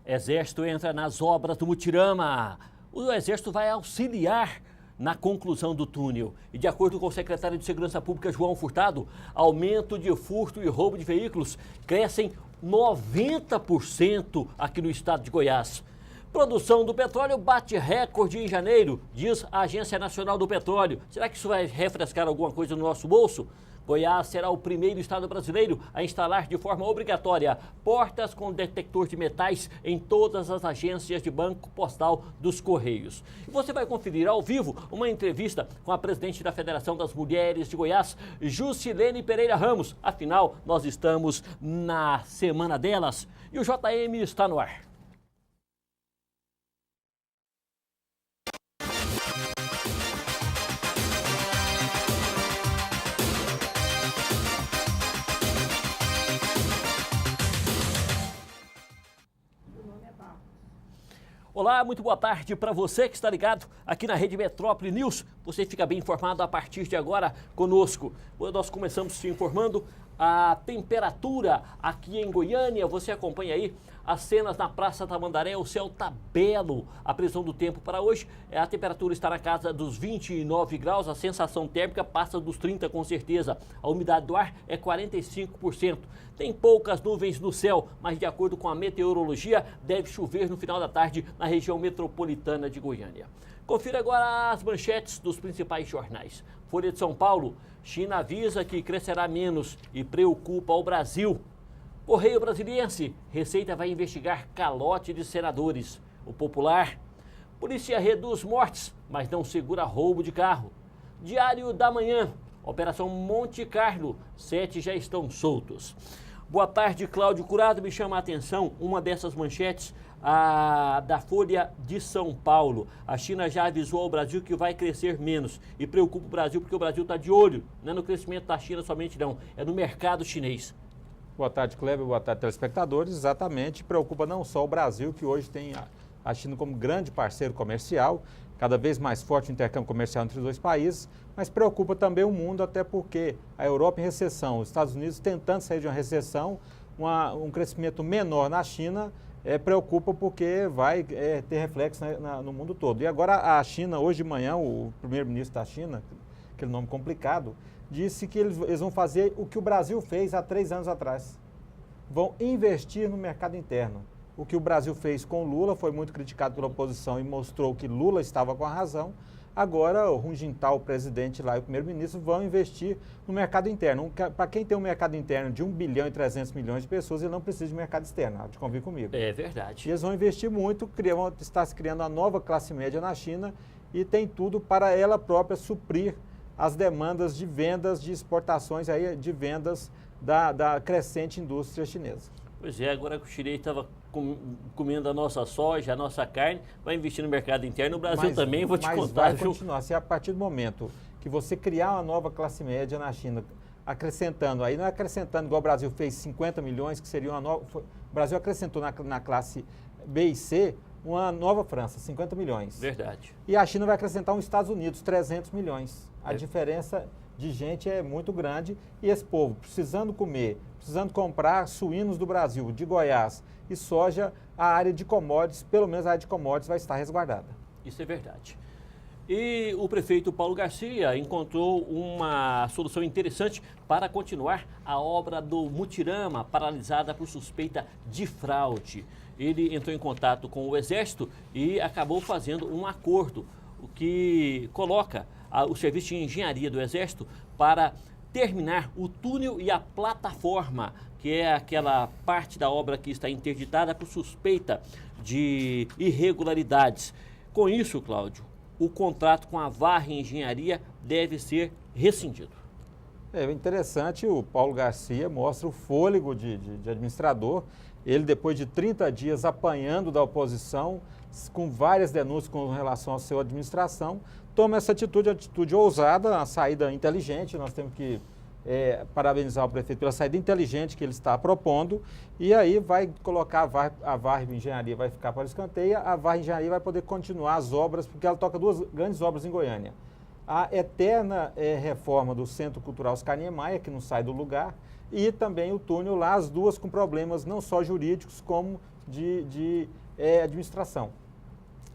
Exército entra nas obras do Mutirama. O Exército vai auxiliar na conclusão do túnel. E de acordo com o secretário de Segurança Pública, João Furtado, aumento de furto e roubo de veículos crescem 90% aqui no estado de Goiás. Produção do petróleo bate recorde em janeiro, diz a Agência Nacional do Petróleo. Será que isso vai refrescar alguma coisa no nosso bolso? Goiás será o primeiro estado brasileiro a instalar de forma obrigatória portas com detector de metais em todas as agências de banco postal dos Correios. E você vai conferir ao vivo uma entrevista com a presidente da Federação das Mulheres de Goiás, Jusilene Pereira Ramos. Afinal, nós estamos na semana delas e o JM está no ar. Olá, muito boa tarde para você que está ligado aqui na Rede Metrópole News. Você fica bem informado a partir de agora conosco. Nós começamos te informando a temperatura aqui em Goiânia. Você acompanha aí as cenas na Praça Tamandaré. O céu está belo. A previsão do tempo para hoje, a temperatura está na casa dos 29 graus. A sensação térmica passa dos 30 com certeza. A umidade do ar é 45%. Tem poucas nuvens no céu, mas de acordo com a meteorologia, deve chover no final da tarde na região metropolitana de Goiânia. Confira agora as manchetes dos principais jornais. Folha de São Paulo: China avisa que crescerá menos e preocupa o Brasil. Correio Brasiliense: Receita vai investigar calote de senadores. O Popular: Polícia reduz mortes, mas não segura roubo de carro. Diário da Manhã: Operação Monte Carlo, 7 já estão soltos. Boa tarde, Cláudio Curado. Me chama a atenção uma dessas manchetes da Folha de São Paulo. A China já avisou ao Brasil que vai crescer menos e preocupa o Brasil porque o Brasil está de olho, não é no crescimento da China somente não, é no mercado chinês. Boa tarde, Kleber. Boa tarde, telespectadores. Exatamente, preocupa não só o Brasil, que hoje tem a China como grande parceiro comercial, cada vez mais forte o intercâmbio comercial entre os dois países, mas preocupa também o mundo, até porque a Europa em recessão, os Estados Unidos tentando sair de uma recessão, um crescimento menor na China, preocupa porque vai ter reflexo no mundo todo. E agora a China, hoje de manhã, o primeiro-ministro da China, aquele nome complicado, disse que eles vão fazer o que o Brasil fez há 3 anos atrás. Vão investir no mercado interno. O que o Brasil fez com Lula foi muito criticado pela oposição e mostrou que Lula estava com a razão. Agora, o Hu Jintao, o presidente lá e o primeiro-ministro, vão investir no mercado interno. Para quem tem um mercado interno de 1 bilhão e 300 milhões de pessoas, ele não precisa de mercado externo, há de convir comigo. É verdade. E eles vão investir muito, está se criando uma nova classe média na China e tem tudo para ela própria suprir as demandas de vendas, de exportações, aí, de vendas da crescente indústria chinesa. Pois é, agora que o chinês estava comendo a nossa soja, a nossa carne, vai investir no mercado interno, o Brasil também, vou te contar. Vai continuar, se a partir do momento que você criar uma nova classe média na China, acrescentando, aí não é acrescentando igual o Brasil fez 50 milhões, que seria uma nova... O Brasil acrescentou na classe B e C uma nova França, 50 milhões. Verdade. E a China vai acrescentar os Estados Unidos, 300 milhões. A diferença de gente é muito grande e esse povo precisando comer, precisando comprar suínos do Brasil, de Goiás e soja, a área de commodities, pelo menos a área de commodities vai estar resguardada. Isso é verdade. E o prefeito Paulo Garcia encontrou uma solução interessante para continuar a obra do Mutirama, paralisada por suspeita de fraude. Ele entrou em contato com o Exército e acabou fazendo um acordo, o que coloca o Serviço de Engenharia do Exército para terminar o túnel e a plataforma, que é aquela parte da obra que está interditada por suspeita de irregularidades. Com isso, Cláudio, o contrato com a Varre Engenharia deve ser rescindido. É interessante, o Paulo Garcia mostra o fôlego de administrador. Ele, depois de 30 dias apanhando da oposição, com várias denúncias com relação à sua administração, toma essa atitude ousada, uma saída inteligente. Nós temos que parabenizar o prefeito pela saída inteligente que ele está propondo, e aí vai colocar a Varre Engenharia, vai ficar para o escanteio, a Varre Engenharia vai poder continuar as obras, porque ela toca 2 grandes obras em Goiânia. A eterna reforma do Centro Cultural Oscar Niemeyer, que não sai do lugar, e também o túnel lá, as duas com problemas não só jurídicos como de administração.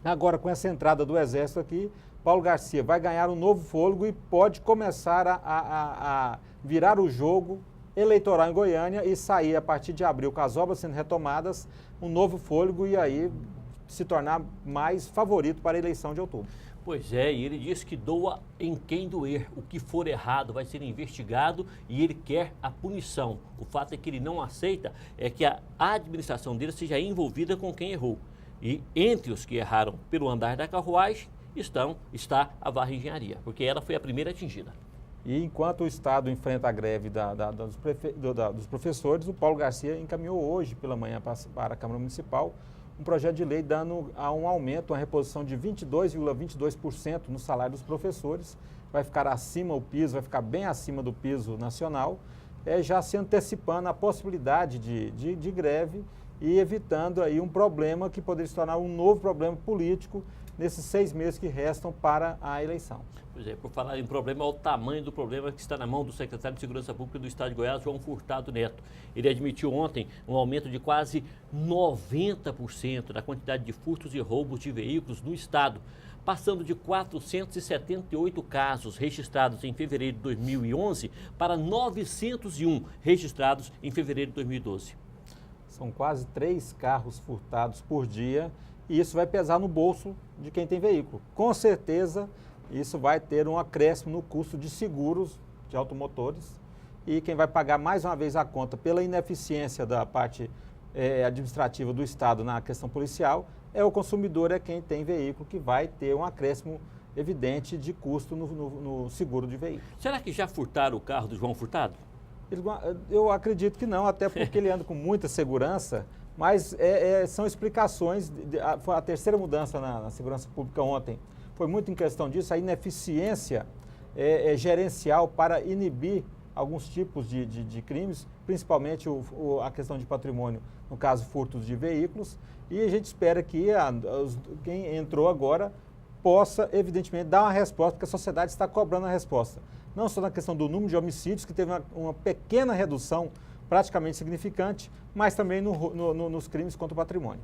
Agora, com essa entrada do Exército aqui, Paulo Garcia vai ganhar um novo fôlego e pode começar a virar o jogo eleitoral em Goiânia e sair a partir de abril, com as obras sendo retomadas, um novo fôlego e aí se tornar mais favorito para a eleição de outubro. Pois é, e ele disse que doa em quem doer. O que for errado vai ser investigado e ele quer a punição. O fato é que ele não aceita que a administração dele seja envolvida com quem errou. E entre os que erraram pelo andar da carruagem está a Varra Engenharia, porque ela foi a primeira atingida. E enquanto o Estado enfrenta a greve dos professores, o Paulo Garcia encaminhou hoje pela manhã para a Câmara Municipal um projeto de lei dando um aumento, uma reposição de 22,22% no salário dos professores. Vai ficar acima o piso, vai ficar bem acima do piso nacional, já se antecipando a possibilidade de greve e evitando aí um problema que poderia se tornar um novo problema político nesses 6 meses que restam para a eleição. Pois é, por falar em problema, olha o tamanho do problema que está na mão do secretário de Segurança Pública do Estado de Goiás, João Furtado Neto. Ele admitiu ontem um aumento de quase 90% da quantidade de furtos e roubos de veículos no Estado, passando de 478 casos registrados em fevereiro de 2011 para 901 registrados em fevereiro de 2012. São quase 3 carros furtados por dia e isso vai pesar no bolso de quem tem veículo. Com certeza, isso vai ter um acréscimo no custo de seguros de automotores e quem vai pagar mais uma vez a conta pela ineficiência da parte administrativa do Estado na questão policial é o consumidor, é quem tem veículo, que vai ter um acréscimo evidente de custo no seguro de veículo. Será que já furtaram o carro do João Furtado? Eu acredito que não, até porque ele anda com muita segurança, mas são explicações. Foi a terceira mudança na segurança pública ontem. Foi muito em questão disso, a ineficiência gerencial para inibir alguns tipos de crimes, principalmente a questão de patrimônio, no caso furtos de veículos, e a gente espera que quem entrou agora possa, evidentemente, dar uma resposta, porque a sociedade está cobrando a resposta. Não só na questão do número de homicídios, que teve uma pequena redução praticamente significante, mas também nos crimes contra o patrimônio.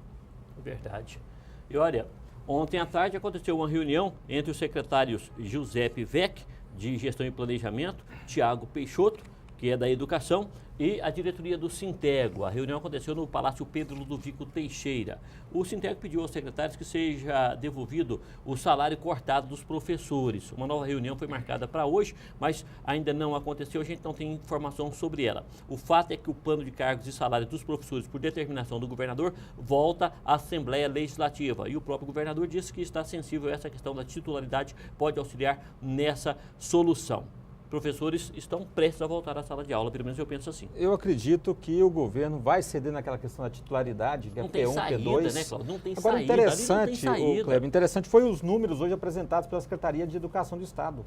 Verdade. E olha, ontem à tarde aconteceu uma reunião entre os secretários Giuseppe Vec, de Gestão e Planejamento, Tiago Peixoto, que é da Educação, e a diretoria do Sintego. A reunião aconteceu no Palácio Pedro Ludovico Teixeira. O Sintego pediu aos secretários que seja devolvido o salário cortado dos professores. Uma nova reunião foi marcada para hoje, mas ainda não aconteceu, a gente não tem informação sobre ela. O fato é que o plano de cargos e salários dos professores, por determinação do governador, volta à Assembleia Legislativa. E o próprio governador disse que está sensível a essa questão da titularidade, pode auxiliar nessa solução. Professores estão prestes a voltar à sala de aula, pelo menos eu penso assim. Eu acredito que o governo vai ceder naquela questão da titularidade, que não é tem P1, saída, P2. né, Cláudio? Não tem Agora, saída. interessante foi os números hoje apresentados pela Secretaria de Educação do Estado.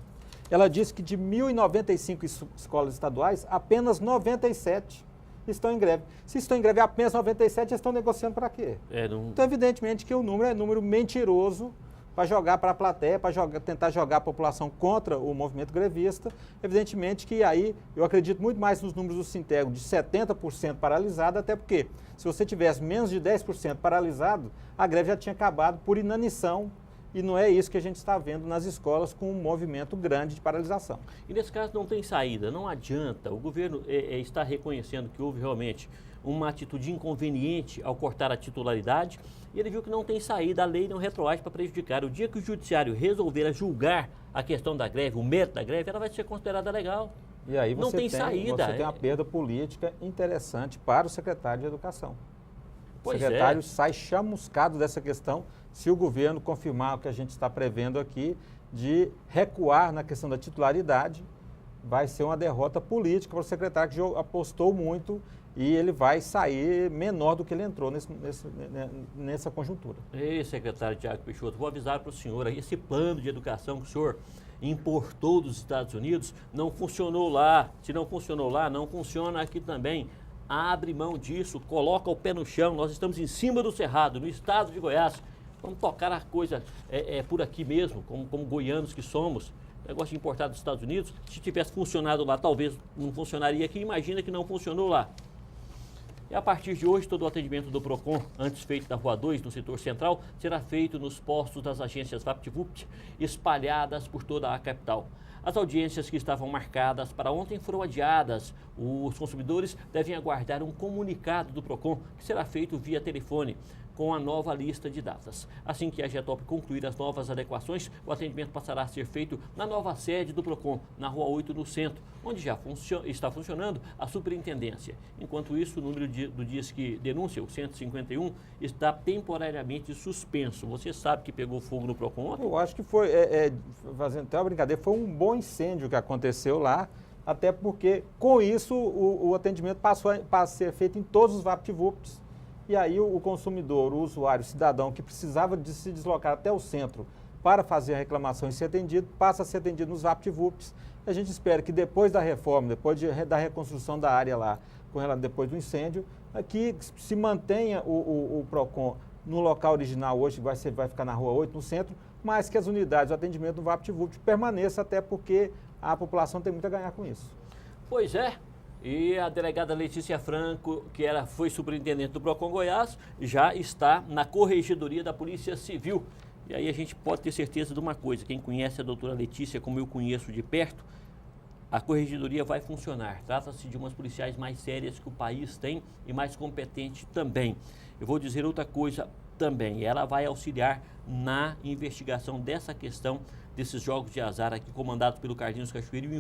Ela disse que de 1.095 escolas estaduais, apenas 97 estão em greve. Se estão em greve apenas 97, estão negociando para quê? Então, evidentemente que o número é número mentiroso, para jogar para a plateia, para tentar jogar a população contra o movimento grevista. Evidentemente que aí eu acredito muito mais nos números do Sintego de 70% paralisado, até porque se você tivesse menos de 10% paralisado, a greve já tinha acabado por inanição e não é isso que a gente está vendo nas escolas com um movimento grande de paralisação. E nesse caso não tem saída, não adianta. O governo está reconhecendo que houve realmente uma atitude inconveniente ao cortar a titularidade e ele viu que não tem saída, a lei não retroage para prejudicar. O dia que o judiciário resolver julgar a questão da greve, o mérito da greve, ela vai ser considerada legal. E aí não tem saída. Você tem uma perda política interessante para o secretário de Educação. Pois o secretário sai chamuscado dessa questão se o governo confirmar o que a gente está prevendo aqui de recuar na questão da titularidade. Vai ser uma derrota política para o secretário que apostou muito e ele vai sair menor do que ele entrou nessa conjuntura. Ei, secretário Tiago Peixoto, vou avisar para o senhor aí, esse plano de educação que o senhor importou dos Estados Unidos não funcionou lá. Se não funcionou lá, não funciona aqui também. Abre mão disso, coloca o pé no chão. Nós estamos em cima do Cerrado, no estado de Goiás. Vamos tocar a coisa por aqui mesmo, como goianos que somos. negócio importado dos Estados Unidos. Se tivesse funcionado lá, talvez não funcionaria aqui. Imagina que não funcionou lá. E a partir de hoje, todo o atendimento do PROCON, antes feito na Rua 2, no setor central, será feito nos postos das agências VaptVupt, espalhadas por toda a capital. As audiências que estavam marcadas para ontem foram adiadas. Os consumidores devem aguardar um comunicado do PROCON, que será feito via telefone, com a nova lista de datas. Assim que a Getop concluir as novas adequações, o atendimento passará a ser feito na nova sede do PROCON, na Rua 8, no centro, onde já está funcionando a superintendência. Enquanto isso, o número do Disque Denúncia, o 151, está temporariamente suspenso. Você sabe que pegou fogo no PROCON ontem? Eu acho que foi, fazendo até uma brincadeira, foi um bom incêndio que aconteceu lá, até porque, com isso, o atendimento passou a ser feito em todos os VaptVupts. E aí o consumidor, o usuário, o cidadão que precisava de se deslocar até o centro para fazer a reclamação e ser atendido, passa a ser atendido nos VaptVupts. A gente espera que depois da reforma, depois da reconstrução da área lá, depois do incêndio, que se mantenha o PROCON no local original hoje, vai ficar na Rua 8, no centro, mas que as unidades de atendimento do VaptVupt permaneçam, até porque a população tem muito a ganhar com isso. Pois é. E a delegada Letícia Franco, que foi superintendente do PROCON Goiás, já está na Corregedoria da Polícia Civil. E aí a gente pode ter certeza de uma coisa, quem conhece a doutora Letícia, como eu conheço de perto, a Corregedoria vai funcionar. Trata-se de umas policiais mais sérias que o país tem e mais competentes também. Eu vou dizer outra coisa também, ela vai auxiliar na investigação dessa questão desses jogos de azar aqui comandados pelo Carlinhos Cachoeira e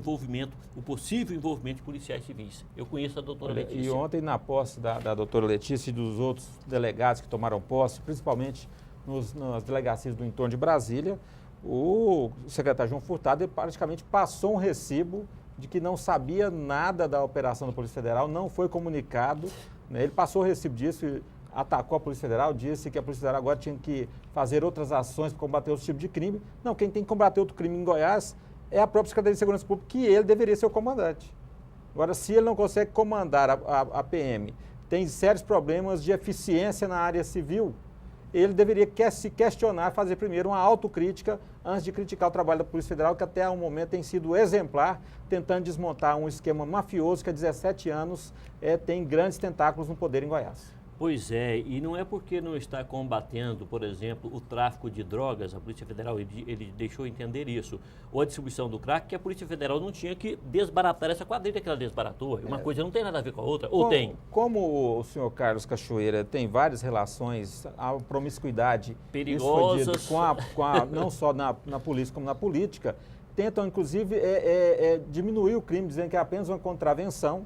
o possível envolvimento de policiais civis. Eu conheço a doutora Letícia. E ontem, na posse da doutora Letícia e dos outros delegados que tomaram posse, principalmente nas delegacias do entorno de Brasília, o secretário João Furtado praticamente passou um recibo de que não sabia nada da operação da Polícia Federal, não foi comunicado, né? Ele passou o recibo disso e atacou a Polícia Federal, disse que a Polícia Federal agora tinha que fazer outras ações para combater outro tipo de crime. Não, quem tem que combater outro crime em Goiás é a própria Secretaria de Segurança Pública, que ele deveria ser o comandante. Agora, se ele não consegue comandar a PM, tem sérios problemas de eficiência na área civil, ele deveria se questionar, fazer primeiro uma autocrítica antes de criticar o trabalho da Polícia Federal, que até o momento tem sido exemplar, tentando desmontar um esquema mafioso que há 17 anos tem grandes tentáculos no poder em Goiás. Pois é, e não é porque não está combatendo, por exemplo, o tráfico de drogas, a Polícia Federal, ele deixou entender isso, ou a distribuição do crack, que a Polícia Federal não tinha que desbaratar essa quadrilha que ela desbaratou. Uma coisa não tem nada a ver com a outra, ou tem? Como o senhor Carlos Cachoeira tem várias relações, a promiscuidade perigosas, não só na polícia como na política, tentam inclusive diminuir o crime, dizendo que é apenas uma contravenção.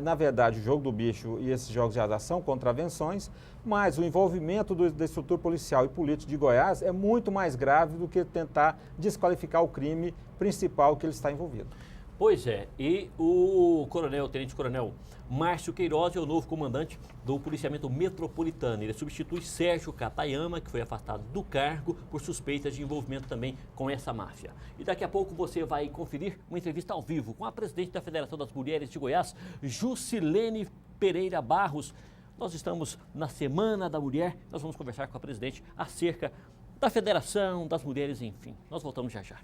Na verdade, o jogo do bicho e esses jogos de azar são contravenções, mas o envolvimento da estrutura policial e política de Goiás é muito mais grave do que tentar desqualificar o crime principal que ele está envolvido. Pois é, e o tenente-coronel Márcio Queiroz é o novo comandante do policiamento metropolitano. Ele substitui Sérgio Katayama, que foi afastado do cargo por suspeitas de envolvimento também com essa máfia. E daqui a pouco você vai conferir uma entrevista ao vivo com a presidente da Federação das Mulheres de Goiás, Jusilene Pereira Barros. Nós estamos na Semana da Mulher, nós vamos conversar com a presidente acerca da Federação das Mulheres, enfim. Nós voltamos já já.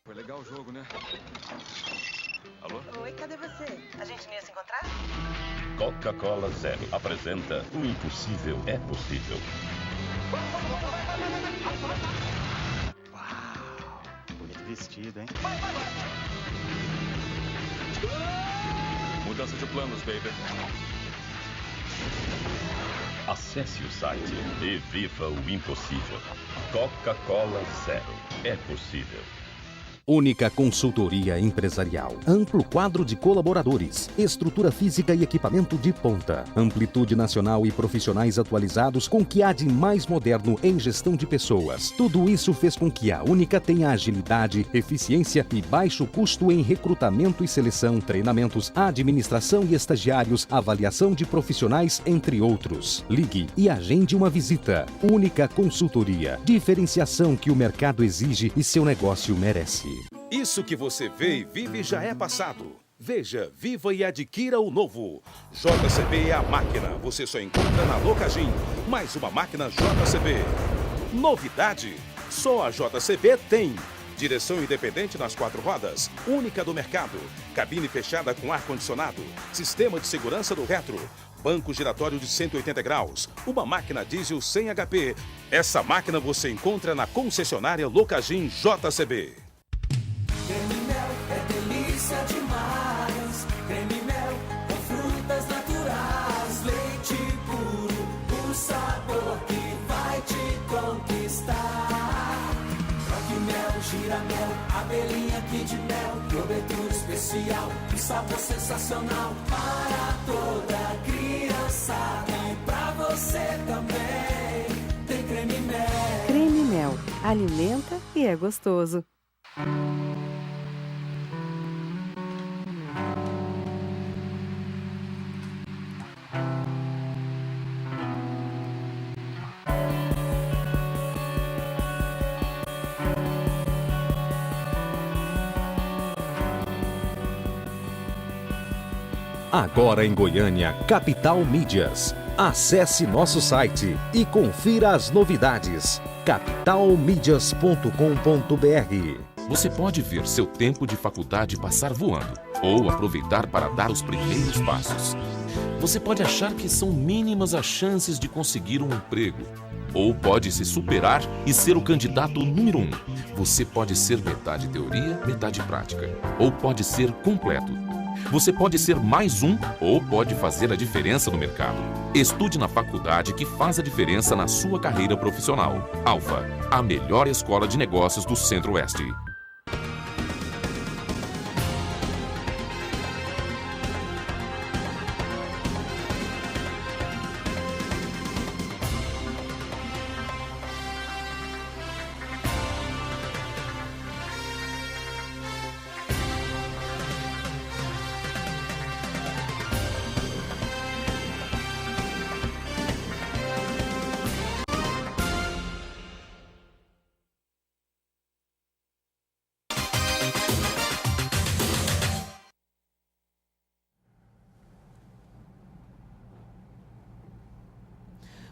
Foi legal o jogo, né? Alô? Oi, cadê você? A gente não ia se encontrar? Coca-Cola Zero apresenta O Impossível é Possível. Uau! Bonito vestido, hein? Mudança de planos, baby. Acesse o site e viva o impossível. Coca-Cola Zero é possível. Única consultoria empresarial. Amplo quadro de colaboradores. Estrutura física e equipamento de ponta. Amplitude nacional e profissionais atualizados com o que há de mais moderno em gestão de pessoas. Tudo isso fez com que a Única tenha agilidade, eficiência e baixo custo em recrutamento e seleção, treinamentos, administração e estagiários, avaliação de profissionais, entre outros. Ligue e agende uma visita. Única Consultoria. Diferenciação que o mercado exige e seu negócio merece. Isso que você vê e vive já é passado. Veja, viva e adquira o novo. JCB é a máquina. Você só encontra na Locagin. Mais uma máquina JCB. Novidade. Só a JCB tem. Direção independente nas 4 rodas. Única do mercado. Cabine fechada com ar-condicionado. Sistema de segurança do retro. Banco giratório de 180 graus. Uma máquina diesel sem HP. Essa máquina você encontra na concessionária Locagin JCB. Creme Mel é delícia demais. Creme Mel com frutas naturais. Leite puro, o sabor que vai te conquistar. Croque Mel, gira mel, abelhinha Kid Mel. Cobertura especial, um sabor sensacional. Para toda criançada e pra você também. Tem Creme Mel. Creme Mel, alimenta e é gostoso. Agora em Goiânia, Capital Mídias. Acesse nosso site e confira as novidades. capitalmídias.com.br. Você pode ver seu tempo de faculdade passar voando ou aproveitar para dar os primeiros passos. Você pode achar que são mínimas as chances de conseguir um emprego. Ou pode se superar e ser o candidato número 1. Você pode ser metade teoria, metade prática. Ou pode ser completo. Você pode ser mais um ou pode fazer a diferença no mercado. Estude na faculdade que faz a diferença na sua carreira profissional. Alfa, a melhor escola de negócios do Centro-Oeste.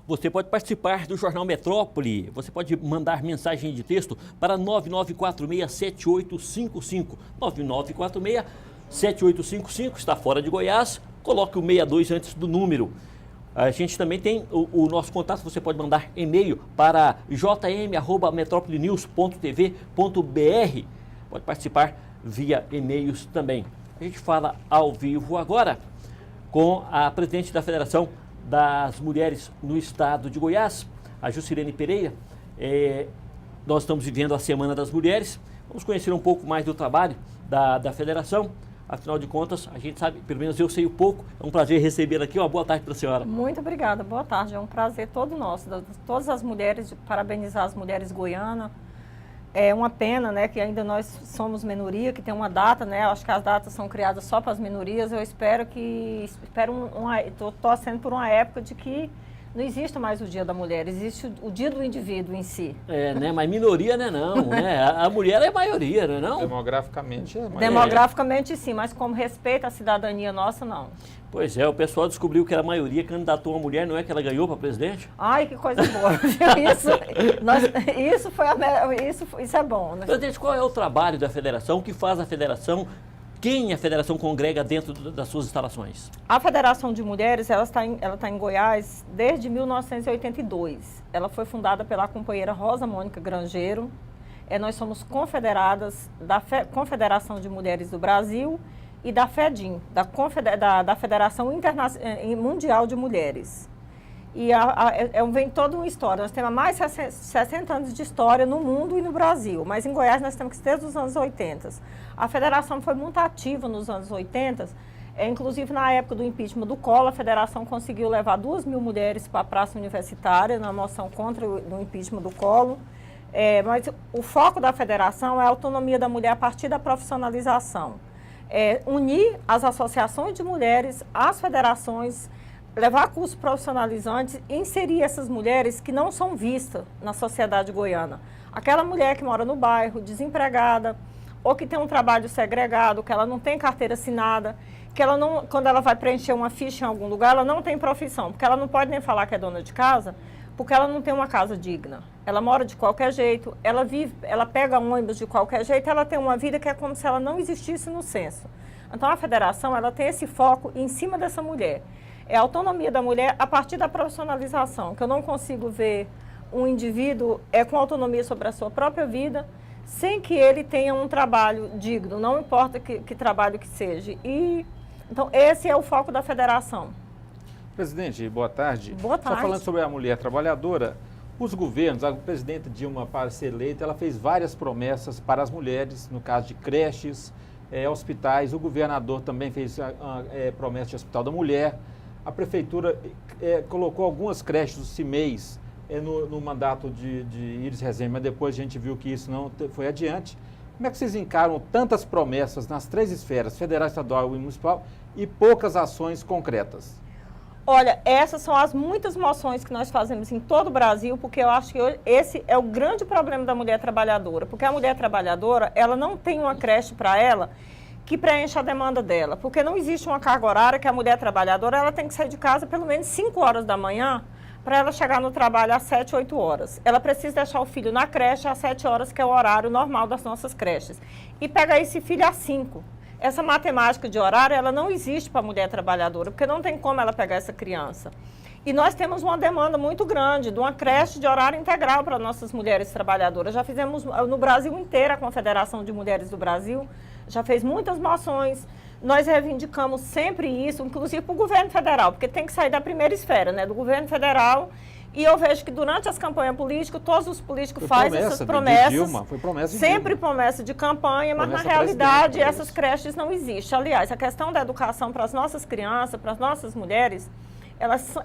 Você pode participar do Jornal Metrópole. Você pode mandar mensagem de texto para 9946-7855. 9946-7855, está fora de Goiás, coloque o 62 antes do número. A gente também tem o nosso contato, você pode mandar e-mail para jm@metropolinews.tv.br. Pode participar via e-mails também. A gente fala ao vivo agora com a presidente da Federação das Mulheres no Estado de Goiás, a Jucirene Pereira. Nós estamos vivendo a Semana das Mulheres. Vamos conhecer um pouco mais do trabalho da Federação. Afinal de contas, a gente sabe, pelo menos eu sei um pouco. É um prazer recebê-la aqui. Uma boa tarde para a senhora. Muito obrigada. Boa tarde. É um prazer todo nosso. Todas as mulheres, parabenizar as mulheres goianas. É uma pena, né, que ainda nós somos minoria, que tem uma data, né? Acho que as datas são criadas só para as minorias. Eu espero estou torcendo por uma época de que não existe mais o Dia da Mulher, existe o Dia do Indivíduo em si. Né? Mas minoria não, né? A mulher é maioria, não é não? Demograficamente é maioria. Demograficamente sim, mas como respeito à cidadania nossa, não. Pois é, o pessoal descobriu que era a maioria, candidatou uma mulher, não é que ela ganhou para presidente? Ai, que coisa boa. Isso é bom. Né? Presidente, qual é o trabalho da federação? O que faz a federação? Quem a federação congrega dentro das suas instalações? A Federação de Mulheres, ela está em Goiás desde 1982. Ela foi fundada pela companheira Rosa Mônica Grangeiro. Nós somos confederadas da Confederação de Mulheres do Brasil e da FEDIM, da Federação Mundial de Mulheres. E vem toda uma história. Nós temos mais de 60 anos de história no mundo e no Brasil, mas em Goiás nós temos desde os anos 80. A federação foi muito ativa nos anos 80, inclusive na época do impeachment do Collor, a federação conseguiu levar 2.000 mulheres para a praça universitária na moção contra o impeachment do Collor. Mas o foco da federação é a autonomia da mulher a partir da profissionalização. Unir as associações de mulheres, as federações, levar cursos profissionalizantes e inserir essas mulheres que não são vistas na sociedade goiana. Aquela mulher que mora no bairro, desempregada, ou que tem um trabalho segregado, que ela não tem carteira assinada, que ela não, quando ela vai preencher uma ficha em algum lugar, ela não tem profissão, porque ela não pode nem falar que é dona de casa, porque ela não tem uma casa digna. Ela mora de qualquer jeito, ela pega ônibus de qualquer jeito, ela tem uma vida que é como se ela não existisse no censo. Então, a federação, ela tem esse foco em cima dessa mulher. É a autonomia da mulher a partir da profissionalização, que eu não consigo ver um indivíduo com autonomia sobre a sua própria vida, sem que ele tenha um trabalho digno, não importa que trabalho que seja. Então, esse é o foco da federação. Presidente, boa tarde. Boa tarde. Só falando sobre a mulher trabalhadora, os governos, a presidenta Dilma, para ser eleita, ela fez várias promessas para as mulheres, no caso de creches, hospitais. O governador também fez promessa de Hospital da Mulher. A prefeitura colocou algumas creches, os CIMEIs, no mandato de Iris Rezende, mas depois a gente viu que isso não foi adiante. Como é que vocês encaram tantas promessas nas 3 esferas, federal, estadual e municipal, e poucas ações concretas? Olha, essas são as muitas moções que nós fazemos em todo o Brasil, porque eu acho que esse é o grande problema da mulher trabalhadora, porque a mulher trabalhadora, ela não tem uma creche para ela que preencha a demanda dela, porque não existe uma carga horária que a mulher trabalhadora, ela tem que sair de casa pelo menos 5 horas da manhã para ela chegar no trabalho às 7, 8 horas. Ela precisa deixar o filho na creche às 7 horas, que é o horário normal das nossas creches, e pegar esse filho às 5. Essa matemática de horário, ela não existe para a mulher trabalhadora, porque não tem como ela pegar essa criança. E nós temos uma demanda muito grande de uma creche de horário integral para nossas mulheres trabalhadoras. Já fizemos no Brasil inteiro, a Confederação de Mulheres do Brasil já fez muitas moções. Nós reivindicamos sempre isso, inclusive para o governo federal, porque tem que sair da primeira esfera, né, do governo federal. E eu vejo que durante as campanhas políticas, todos os políticos fazem essas promessas. Dilma, foi promessa de sempre Dilma. Promessa de campanha, mas na realidade essas creches não existem. Aliás, a questão da educação para as nossas crianças, para as nossas mulheres,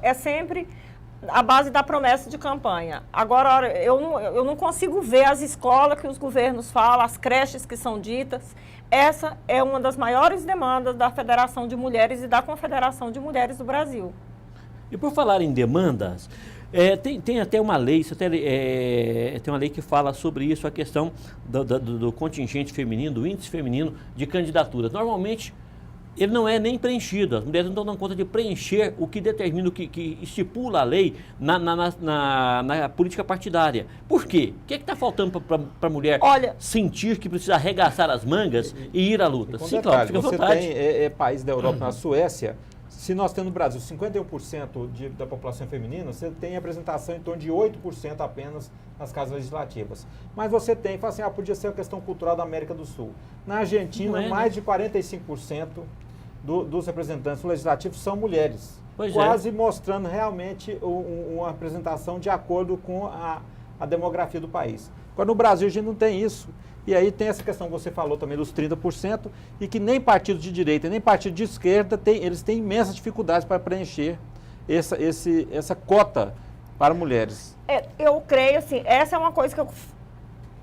é sempre a base da promessa de campanha. Agora, eu não consigo ver as escolas que os governos falam, as creches que são ditas. Essa é uma das maiores demandas da Federação de Mulheres e da Confederação de Mulheres do Brasil. E por falar em demandas, tem até uma lei, tem uma lei que fala sobre isso, a questão do contingente feminino, do índice feminino de candidaturas. Normalmente, ele não é nem preenchido, as mulheres não estão dando conta de preencher o que determina, o que estipula a lei na política partidária. Por quê? O que está faltando para a mulher sentir que precisa arregaçar as mangas e ir à luta? Sim, claro, fica à vontade. Você tem país da Europa, na Suécia. Se nós temos no Brasil 51% da população feminina, você tem representação em torno de 8% apenas nas casas legislativas. Mas você tem, fala assim, podia ser a questão cultural da América do Sul. Na Argentina, mais de 45% dos representantes legislativos são mulheres. Quase mostrando realmente uma representação de acordo com a demografia do país. Agora, no Brasil, a gente não tem isso. E aí tem essa questão que você falou também dos 30%, e que nem partido de direita, nem partido de esquerda, eles têm imensas dificuldades para preencher essa cota para mulheres. Eu creio, assim, essa é uma coisa que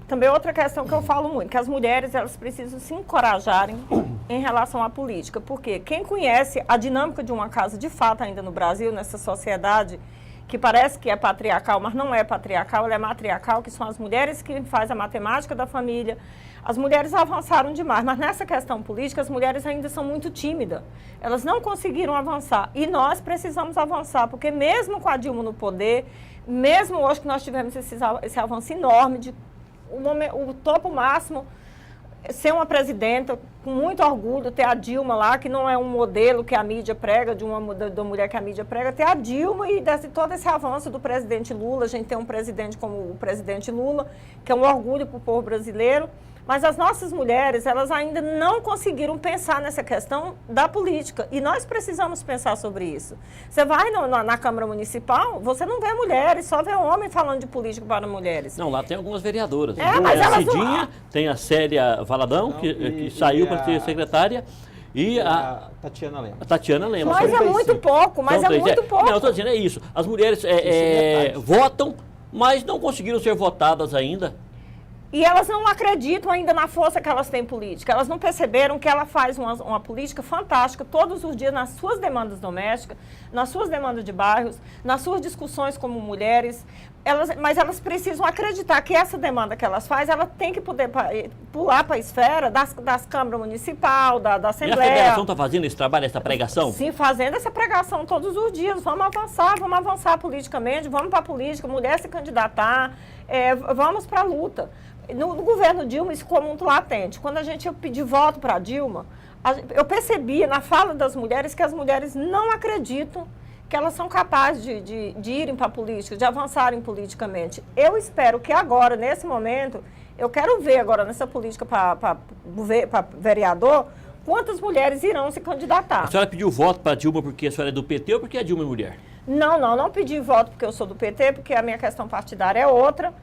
também outra questão que eu falo muito, que as mulheres, elas precisam se encorajarem em relação à política, porque quem conhece a dinâmica de uma casa, de fato, ainda no Brasil, nessa sociedade, que parece que é patriarcal, mas não é patriarcal, ela é matriarcal, que são as mulheres que fazem a matemática da família. As mulheres avançaram demais, mas nessa questão política, as mulheres ainda são muito tímidas. Elas não conseguiram avançar. E nós precisamos avançar, porque mesmo com a Dilma no poder, mesmo hoje que nós tivemos esse avanço enorme, o topo máximo, ser uma presidenta, com muito orgulho, ter a Dilma lá, que não é um modelo que a mídia prega, da mulher que a mídia prega, ter a Dilma e todo esse avanço do presidente Lula. A gente tem um presidente como o presidente Lula, que é um orgulho para o povo brasileiro. Mas as nossas mulheres, elas ainda não conseguiram pensar nessa questão da política. E nós precisamos pensar sobre isso. Você vai na Câmara Municipal, você não vê mulheres, só vê homens falando de política para mulheres. Não, lá tem algumas vereadoras. Mas tem a Cidinha, tem a Célia Valadão, que saiu para ser secretária. E a Tatiana Lemos. A Tatiana Lemos. Mas é muito pouco, pouco. Não, eu estou dizendo, é isso. As mulheres votam, mas não conseguiram ser votadas ainda. E elas não acreditam ainda na força que elas têm política. Elas não perceberam que ela faz uma política fantástica todos os dias nas suas demandas domésticas, nas suas demandas de bairros, nas suas discussões como mulheres, Mas elas precisam acreditar que essa demanda que elas fazem, ela tem que poder pular para a esfera das câmaras municipal, da Assembleia. E a federação está fazendo esse trabalho, essa pregação? Sim, fazendo essa pregação todos os dias. Vamos avançar politicamente, vamos para a política, mulher se candidatar, vamos para a luta. No governo Dilma, isso ficou muito latente. Quando a gente ia pedir voto para a Dilma, eu percebia na fala das mulheres que as mulheres não acreditam que elas são capazes de irem para a política, de avançarem politicamente. Eu espero que agora, nesse momento, eu quero ver agora nessa política para vereador, quantas mulheres irão se candidatar. A senhora pediu voto para a Dilma porque a senhora é do PT ou porque a Dilma é mulher? Não pedi voto porque eu sou do PT, porque a minha questão partidária é outra.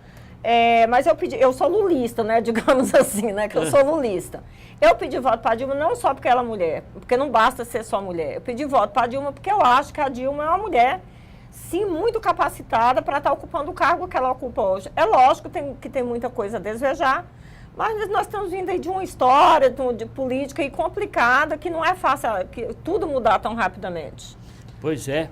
Mas eu sou lulista, né, digamos assim, né, que eu sou lulista. Eu pedi voto para a Dilma não só porque ela é mulher, porque não basta ser só mulher. Eu pedi voto para a Dilma porque eu acho que a Dilma é uma mulher, sim, muito capacitada para estar ocupando o cargo que ela ocupa hoje. É lógico que tem muita coisa a desejar, mas nós estamos vindo aí de uma história de política e complicada, que não é fácil tudo mudar tão rapidamente. Pois é.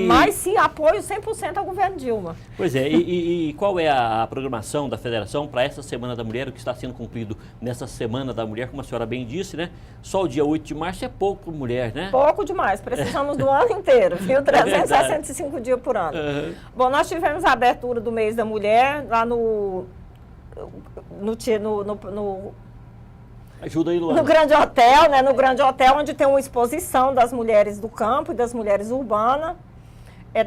Mas sim, apoio 100% ao governo Dilma. Pois é. E qual é a programação da federação para essa Semana da Mulher, o que está sendo cumprido nessa Semana da Mulher, como a senhora bem disse, né? Só o dia 8 de março é pouco mulher, né? Pouco demais. Precisamos do ano inteiro, viu? 365 dias por ano. Bom, nós tivemos a abertura do mês da mulher lá Ajuda aí, Luana. No Grande Hotel, né? No Grande Hotel, onde tem uma exposição das mulheres do campo e das mulheres urbanas.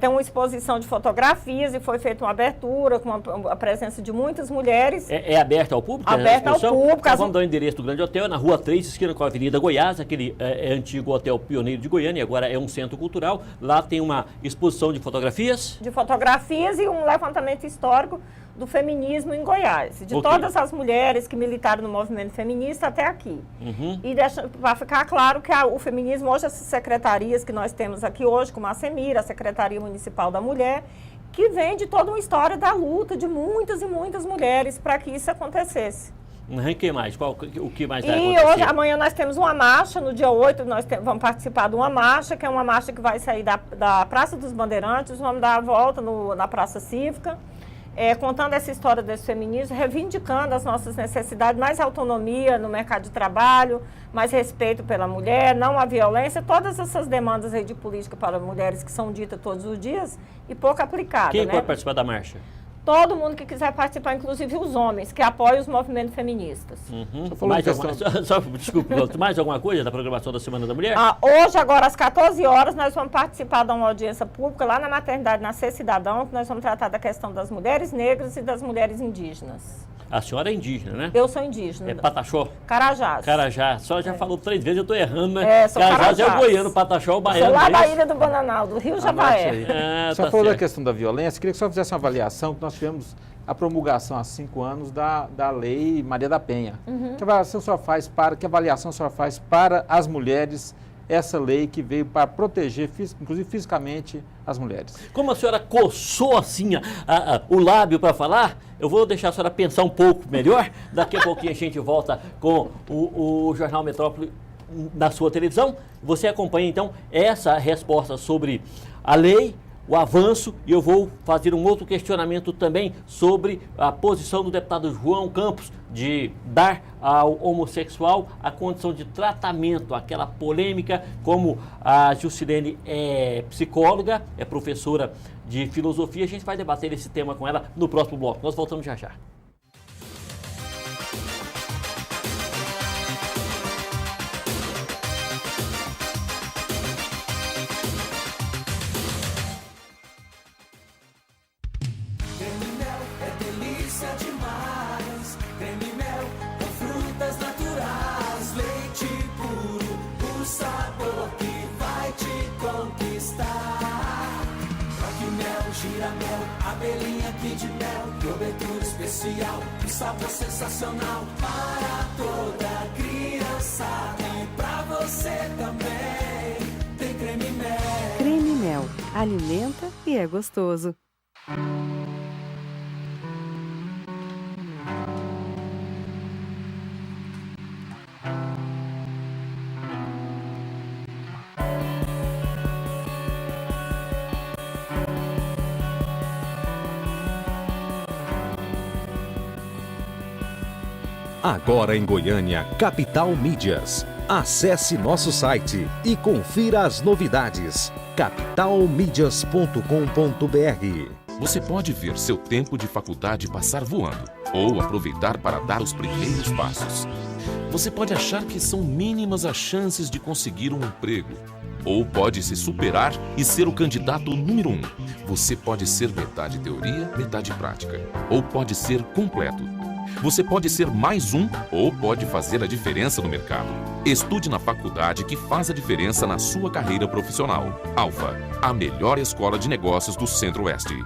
Tem uma exposição de fotografias e foi feita uma abertura com a presença de muitas mulheres. É aberta ao público? Aberta ao público. Então, vamos dar o endereço do Grande Hotel, na Rua 3, esquina com a Avenida Goiás, aquele antigo hotel pioneiro de Goiânia, e agora é um centro cultural. Lá tem uma exposição de fotografias. De fotografias e um levantamento histórico do feminismo em Goiás, de todas as mulheres que militaram no movimento feminista até aqui. E para ficar claro que o feminismo, hoje essas secretarias que nós temos aqui hoje, como a Semira, a Secretaria Municipal da Mulher, que vem de toda uma história da luta de muitas e muitas mulheres para que isso acontecesse. O que mais? O que mais vai acontecer? E hoje, amanhã nós temos uma marcha, no dia 8 nós vamos participar de uma marcha, que é uma marcha que vai sair da Praça dos Bandeirantes, vamos dar a volta na Praça Cívica, contando essa história desse feminismo, reivindicando as nossas necessidades, mais autonomia no mercado de trabalho, mais respeito pela mulher, não a violência, todas essas demandas aí de política para mulheres que são ditas todos os dias e pouco aplicadas. Quem pode participar da marcha? Todo mundo que quiser participar, inclusive os homens, que apoiam os movimentos feministas. Desculpa, mais alguma coisa da programação da Semana da Mulher? Hoje, agora, às 14 horas, nós vamos participar de uma audiência pública lá na maternidade Nascer Cidadão, que nós vamos tratar da questão das mulheres negras e das mulheres indígenas. A senhora é indígena, né? Eu sou indígena. É Pataxó? Carajás. Carajás. A senhora já falou 3 vezes, eu estou errando, né? Carajás é o goiano, Pataxó é o baiano. Sou lá da Ilha do Bananal, do Rio Jabaé. Só falou da questão da violência, queria que só fizesse uma avaliação, que nós tivemos a promulgação há 5 anos da Lei Maria da Penha. Que avaliação a senhora faz para as mulheres essa lei que veio para proteger, inclusive fisicamente, as mulheres? Como a senhora coçou assim o lábio para falar, eu vou deixar a senhora pensar um pouco melhor. Daqui a pouquinho a gente volta com o Jornal Metrópole na sua televisão. Você acompanha então essa resposta sobre a lei, o avanço, e eu vou fazer um outro questionamento também sobre a posição do deputado João Campos de dar ao homossexual a condição de tratamento, aquela polêmica, como a Jusilene é psicóloga, é professora de filosofia, a gente vai debater esse tema com ela no próximo bloco. Nós voltamos já já. Abelhinha Kid Mel, cobertura especial, um sabor sensacional para toda criançada e pra você também. Tem Creme Mel. Creme Mel, alimenta e é gostoso. Agora em Goiânia, Capital Mídias. Acesse nosso site e confira as novidades. capitalmídias.com.br. Você pode ver seu tempo de faculdade passar voando ou aproveitar para dar os primeiros passos. Você pode achar que são mínimas as chances de conseguir um emprego. Ou pode se superar e ser o candidato número 1. Você pode ser metade teoria, metade prática. Ou pode ser completo. Você pode ser mais um ou pode fazer a diferença no mercado. Estude na faculdade que faz a diferença na sua carreira profissional. Alfa, a melhor escola de negócios do Centro-Oeste.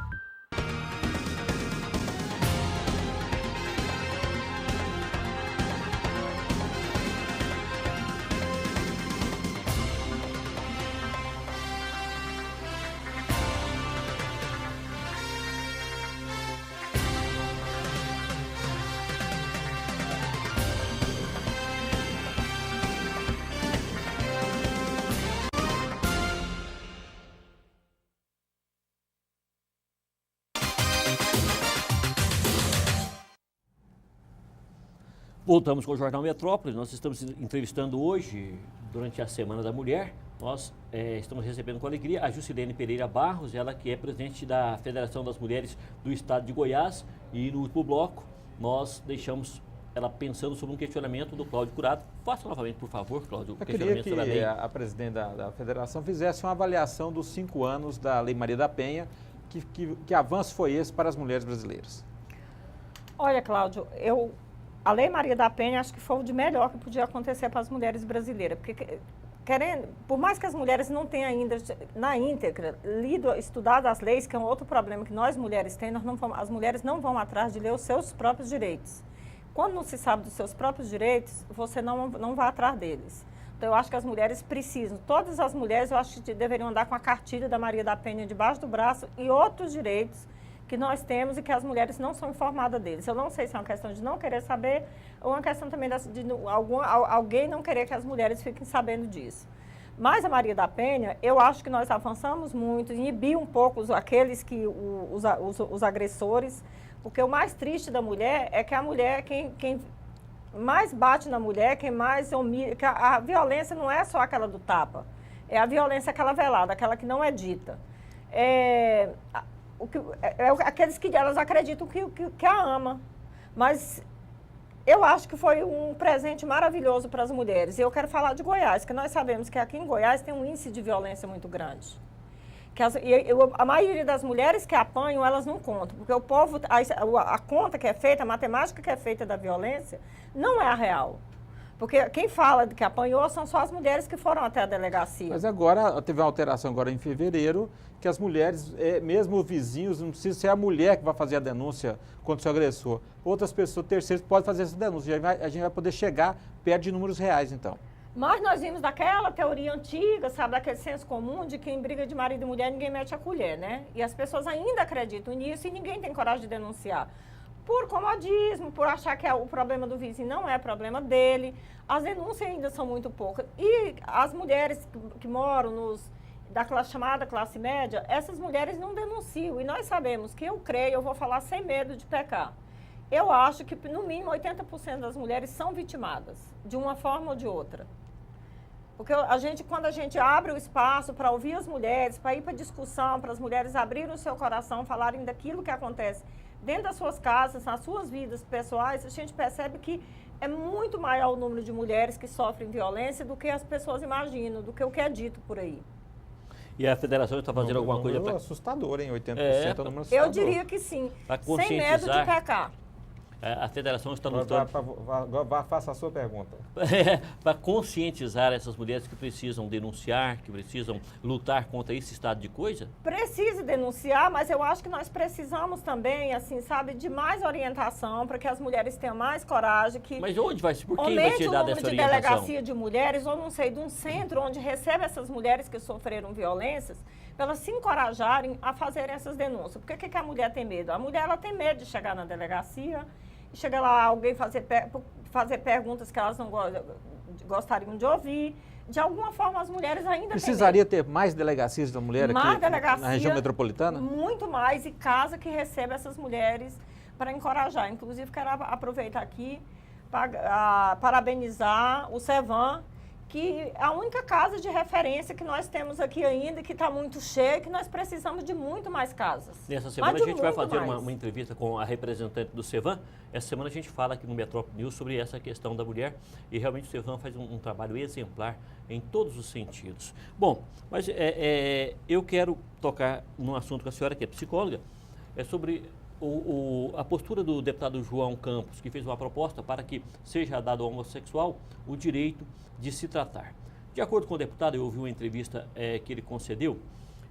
Voltamos com o Jornal Metrópolis. Nós estamos entrevistando hoje, durante a Semana da Mulher, nós estamos recebendo com alegria a Jusilene Pereira Barros, ela que é presidente da Federação das Mulheres do Estado de Goiás. E no último bloco, nós deixamos ela pensando sobre um questionamento do Cláudio Curado. Faça novamente, por favor, Cláudio. Eu queria que a presidente da Federação fizesse uma avaliação dos 5 anos da Lei Maria da Penha. Que avanço foi esse para as mulheres brasileiras? Olha, Cláudio, a Lei Maria da Penha acho que foi o de melhor que podia acontecer para as mulheres brasileiras, porque por mais que as mulheres não tenham ainda na íntegra estudado as leis, que é um outro problema que nós mulheres temos, as mulheres não vão atrás de ler os seus próprios direitos. Quando não se sabe dos seus próprios direitos, você não vai atrás deles. Então, eu acho que as mulheres precisam, todas as mulheres, eu acho que deveriam andar com a cartilha da Maria da Penha debaixo do braço e outros direitos que nós temos e que as mulheres não são informadas deles. Eu não sei se é uma questão de não querer saber ou uma questão também de alguém não querer que as mulheres fiquem sabendo disso. Mas a Maria da Penha, eu acho que nós avançamos muito, inibir um pouco os agressores, porque o mais triste da mulher é que a mulher, quem mais bate na mulher, quem mais humilha, que a violência não é só aquela do tapa, é a violência aquela velada, aquela que não é dita. Aqueles que elas acreditam que a ama. Mas eu acho que foi um presente maravilhoso para as mulheres. E eu quero falar de Goiás, que nós sabemos que aqui em Goiás tem um índice de violência muito grande. A maioria das mulheres que apanham, elas não contam. Porque o povo, a conta que é feita, a matemática que é feita da violência, não é a real. Porque quem fala que apanhou são só as mulheres que foram até a delegacia. Mas agora, teve uma alteração agora em fevereiro, que as mulheres, mesmo vizinhos, não precisa ser a mulher que vai fazer a denúncia contra o seu agressor. Outras pessoas, terceiros, podem fazer essa denúncia. A gente vai poder chegar perto de números reais, então. Mas nós vimos daquela teoria antiga, sabe, daquele senso comum de que em briga de marido e mulher ninguém mete a colher, né? E as pessoas ainda acreditam nisso e ninguém tem coragem de denunciar. Por comodismo, por achar que o problema do vizinho não é problema dele. As denúncias ainda são muito poucas. E as mulheres que moram da chamada classe média, essas mulheres não denunciam. E nós sabemos que eu vou falar sem medo de pecar. Eu acho que no mínimo 80% das mulheres são vitimadas, de uma forma ou de outra. Porque quando a gente abre o espaço para ouvir as mulheres, para ir para discussão, para as mulheres abrirem o seu coração, falarem daquilo que acontece dentro das suas casas, nas suas vidas pessoais, a gente percebe que é muito maior o número de mulheres que sofrem violência do que as pessoas imaginam, do que o que é dito por aí. E a federação está fazendo alguma coisa para... assustador, hein? 80% é um número assustador. Eu diria que sim, sem medo de pecar. A federação está lutando... Faça a sua pergunta. Para conscientizar essas mulheres que precisam denunciar, que precisam lutar contra esse estado de coisa? Precisa denunciar, mas eu acho que nós precisamos também, assim, sabe, de mais orientação para que as mulheres tenham mais coragem. Mas onde vai ser? Por quem vai ser dada essa orientação? De delegacia de mulheres, ou não sei, de um centro onde recebe essas mulheres que sofreram violências, para elas se encorajarem a fazerem essas denúncias. Por que a mulher tem medo? A mulher ela tem medo de chegar na delegacia, chega lá alguém fazer perguntas que elas não gostariam de ouvir. De alguma forma, as mulheres ainda precisaria ter mais delegacias da mulher aqui na região metropolitana? Muito mais, e casa que recebe essas mulheres para encorajar. Inclusive, quero aproveitar aqui parabenizar o Cevan, que é a única casa de referência que nós temos aqui ainda, que está muito cheia, que nós precisamos de muito mais casas. Nessa semana a gente vai fazer uma entrevista com a representante do Cevan. Essa semana a gente fala aqui no Metrópole News sobre essa questão da mulher e realmente o Cevan faz um trabalho exemplar em todos os sentidos. Bom, mas eu quero tocar num assunto com a senhora que é psicóloga, sobre a postura do deputado João Campos, que fez uma proposta para que seja dado ao homossexual o direito de se tratar. De acordo com o deputado, eu ouvi uma entrevista que ele concedeu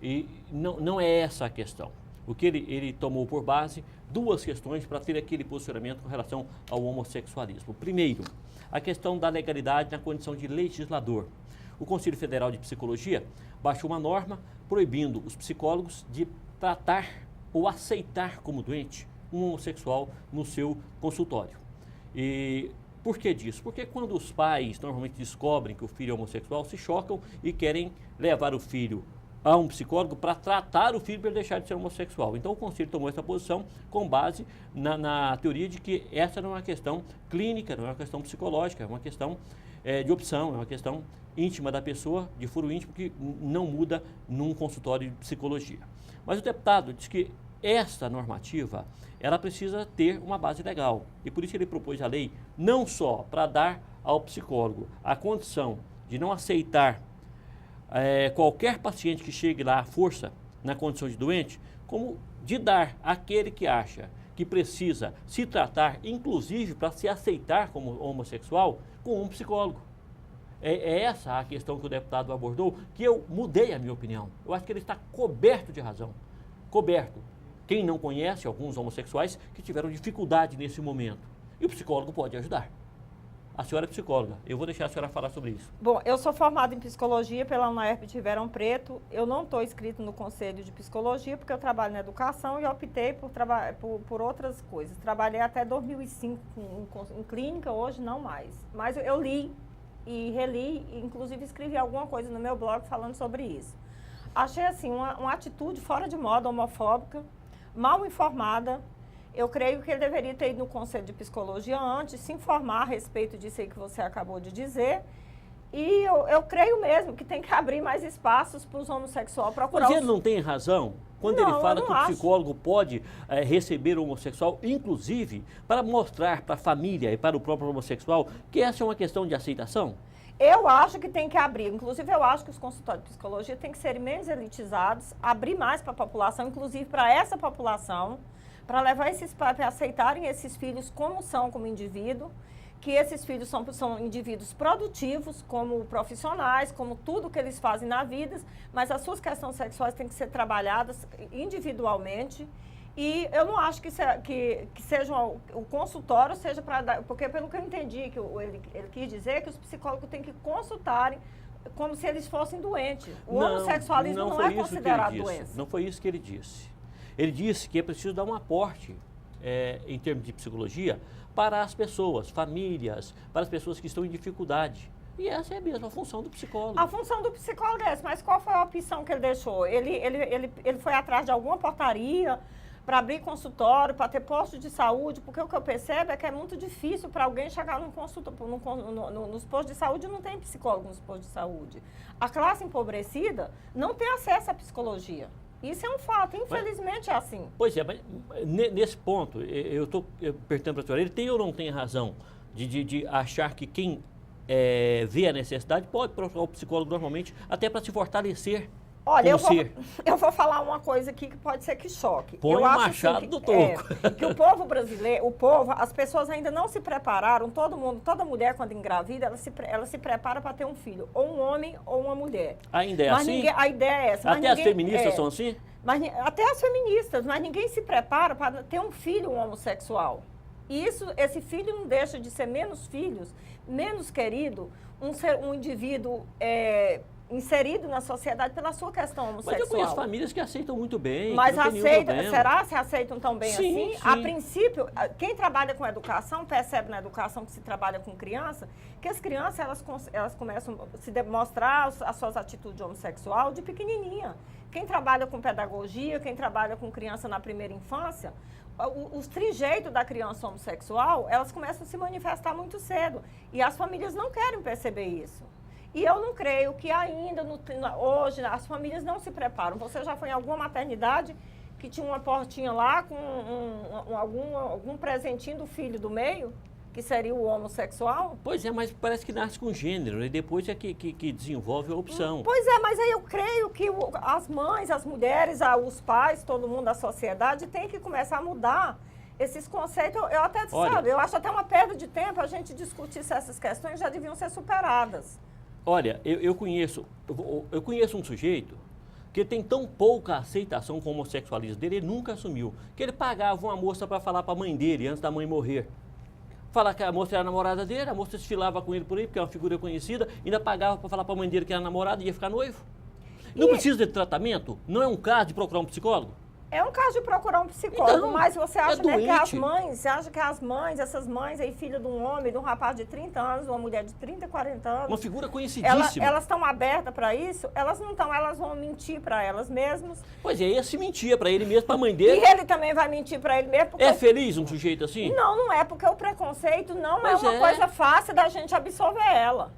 e não é essa a questão. O que ele tomou por base duas questões para ter aquele posicionamento com relação ao homossexualismo. Primeiro, a questão da legalidade na condição de legislador. O Conselho Federal de Psicologia baixou uma norma proibindo os psicólogos de tratar ou aceitar como doente um homossexual no seu consultório. E por que disso? Porque quando os pais normalmente descobrem que o filho é homossexual, se chocam e querem levar o filho a um psicólogo para tratar o filho para ele deixar de ser homossexual. Então o Conselho tomou essa posição com base na teoria de que essa não é uma questão clínica, não é uma questão psicológica, é uma questão de opção, é uma questão íntima da pessoa, de furo íntimo, que não muda num consultório de psicologia. Mas o deputado diz que esta normativa, ela precisa ter uma base legal. E por isso ele propôs a lei não só para dar ao psicólogo a condição de não aceitar qualquer paciente que chegue lá à força na condição de doente, como de dar àquele que acha que precisa se tratar, inclusive para se aceitar como homossexual, com um psicólogo. É essa a questão que o deputado abordou, que eu mudei a minha opinião. Eu acho que ele está coberto de razão. Coberto. Quem não conhece alguns homossexuais que tiveram dificuldade nesse momento. E o psicólogo pode ajudar. A senhora é psicóloga, eu vou deixar a senhora falar sobre isso. Bom, eu sou formada em psicologia pela UNAERP de Ribeirão Preto. Eu não estou inscrito no Conselho de Psicologia porque eu trabalho na educação e optei por outras coisas. Trabalhei até 2005 em clínica, hoje não mais. Mas eu li e reli, inclusive escrevi alguma coisa no meu blog falando sobre isso. Achei assim uma atitude fora de moda, homofóbica, mal informada. Eu creio que ele deveria ter ido no Conselho de Psicologia antes, se informar a respeito disso aí que você acabou de dizer. E eu creio mesmo que tem que abrir mais espaços para os homossexuais procurar. Mas ele não tem razão quando ele fala que o psicólogo pode receber o homossexual, inclusive para mostrar para a família e para o próprio homossexual que essa é uma questão de aceitação? Eu acho que tem que abrir. Inclusive, eu acho que os consultórios de psicologia têm que ser menos elitizados, abrir mais para a população, inclusive para essa população, para levar esses pais a aceitarem esses filhos como são, como indivíduo, que esses filhos são indivíduos produtivos, como profissionais, como tudo que eles fazem na vida, mas as suas questões sexuais têm que ser trabalhadas individualmente. E eu não acho que seja o consultório seja para dar, porque pelo que eu entendi, que ele quis dizer que os psicólogos têm que consultarem como se eles fossem doentes. O homossexualismo não é considerado doença. Não foi isso que ele disse. Ele disse que é preciso dar um aporte em termos de psicologia para as pessoas, famílias, para as pessoas que estão em dificuldade. E essa é mesmo a função do psicólogo. A função do psicólogo é essa, mas qual foi a opção que ele deixou? Ele foi atrás de alguma portaria para abrir consultório, para ter posto de saúde, porque o que eu percebo é que é muito difícil para alguém chegar num consultório, nos postos de saúde não tem psicólogo nos postos de saúde. A classe empobrecida não tem acesso à psicologia. Isso é um fato, infelizmente é assim. Pois é, mas nesse ponto, eu estou perguntando para a senhora, ele tem ou não tem razão de achar que quem vê a necessidade pode procurar o psicólogo normalmente, até para se fortalecer? Olha, eu vou falar uma coisa aqui que pode ser que choque. Põe o machado do toco. Que o povo brasileiro, as pessoas ainda não se prepararam, toda mulher quando engravida, ela se prepara para ter um filho, ou um homem ou uma mulher. Ainda é assim? A ideia é essa. Até as feministas são assim? Até as feministas, mas ninguém se prepara para ter um filho homossexual. E esse filho não deixa de ser menos querido, um indivíduo inserido na sociedade pela sua questão homossexual. Mas eu conheço famílias que aceitam muito bem. Mas será que aceitam tão bem sim, assim? Sim. A princípio, quem trabalha com educação, percebe na educação que se trabalha com criança, que as crianças elas começam a se demonstrar as suas atitudes homossexuais de pequenininha. Quem trabalha com pedagogia, quem trabalha com criança na primeira infância, os trejeitos da criança homossexual, elas começam a se manifestar muito cedo. E as famílias não querem perceber isso. E eu não creio que ainda, hoje, as famílias não se preparam. Você já foi em alguma maternidade que tinha uma portinha lá com algum presentinho do filho do meio, que seria o homossexual? Pois é, mas parece que nasce com gênero e depois é que desenvolve a opção. Pois é, mas aí eu creio que as mães, as mulheres, os pais, todo mundo da sociedade tem que começar a mudar esses conceitos. Eu até, sabe, eu acho até uma perda de tempo a gente discutir se essas questões já deviam ser superadas. Olha, eu conheço um sujeito que tem tão pouca aceitação com o homossexualismo dele, ele nunca assumiu, que ele pagava uma moça para falar para a mãe dele antes da mãe morrer. Falar que a moça era a namorada dele, a moça desfilava com ele por aí, porque é uma figura conhecida, ainda pagava para falar para a mãe dele que era namorada e ia ficar noivo. Não precisa de tratamento? Não é um caso de procurar um psicólogo? É um caso de procurar um psicólogo, então, mas você acha que as mães, essas mães aí, filho de um homem, de um rapaz de 30 anos, uma mulher de 30, 40 anos... Uma figura conhecidíssima. Elas estão abertas para isso? Elas não estão, elas vão mentir para elas mesmas. Pois é, se mentia para ele mesmo, para a mãe dele. E ele também vai mentir para ele mesmo. É feliz um sujeito assim? Não, não é, porque o preconceito não é uma coisa fácil da gente absorver ela.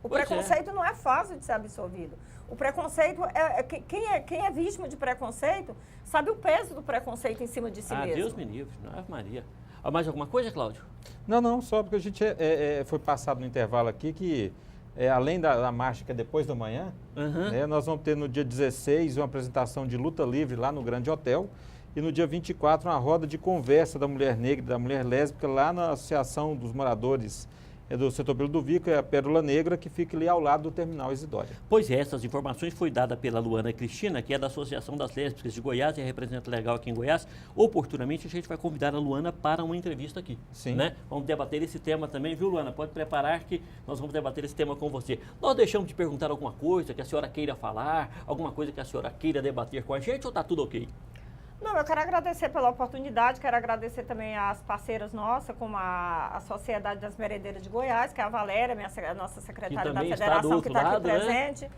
O preconceito não é fácil de ser absorvido. O preconceito, quem é vítima de preconceito, sabe o peso do preconceito em cima de si mesmo. Deus me livre, Ave Maria. Mais alguma coisa, Cláudio? Não, só porque a gente foi passado no intervalo aqui que, além da marcha que é depois da manhã, nós vamos ter no dia 16 uma apresentação de luta livre lá no Grande Hotel e no dia 24 uma roda de conversa da mulher negra, da mulher lésbica lá na Associação dos Moradores do setor Belo do Vico, é a Pérola Negra, que fica ali ao lado do Terminal Isidória. Pois é, essas informações foi dada pela Luana Cristina, que é da Associação das Lésbicas de Goiás e é representante legal aqui em Goiás. Oportunamente, a gente vai convidar a Luana para uma entrevista aqui. Sim. Né? Vamos debater esse tema também, viu, Luana? Pode preparar que nós vamos debater esse tema com você. Nós deixamos de perguntar alguma coisa que a senhora queira falar, alguma coisa que a senhora queira debater com a gente, ou está tudo ok? Não, eu quero agradecer pela oportunidade, quero agradecer também às parceiras nossas, como a Sociedade das Merendeiras de Goiás, que é a Valéria, a nossa secretária da Federação, que está aqui presente. Né?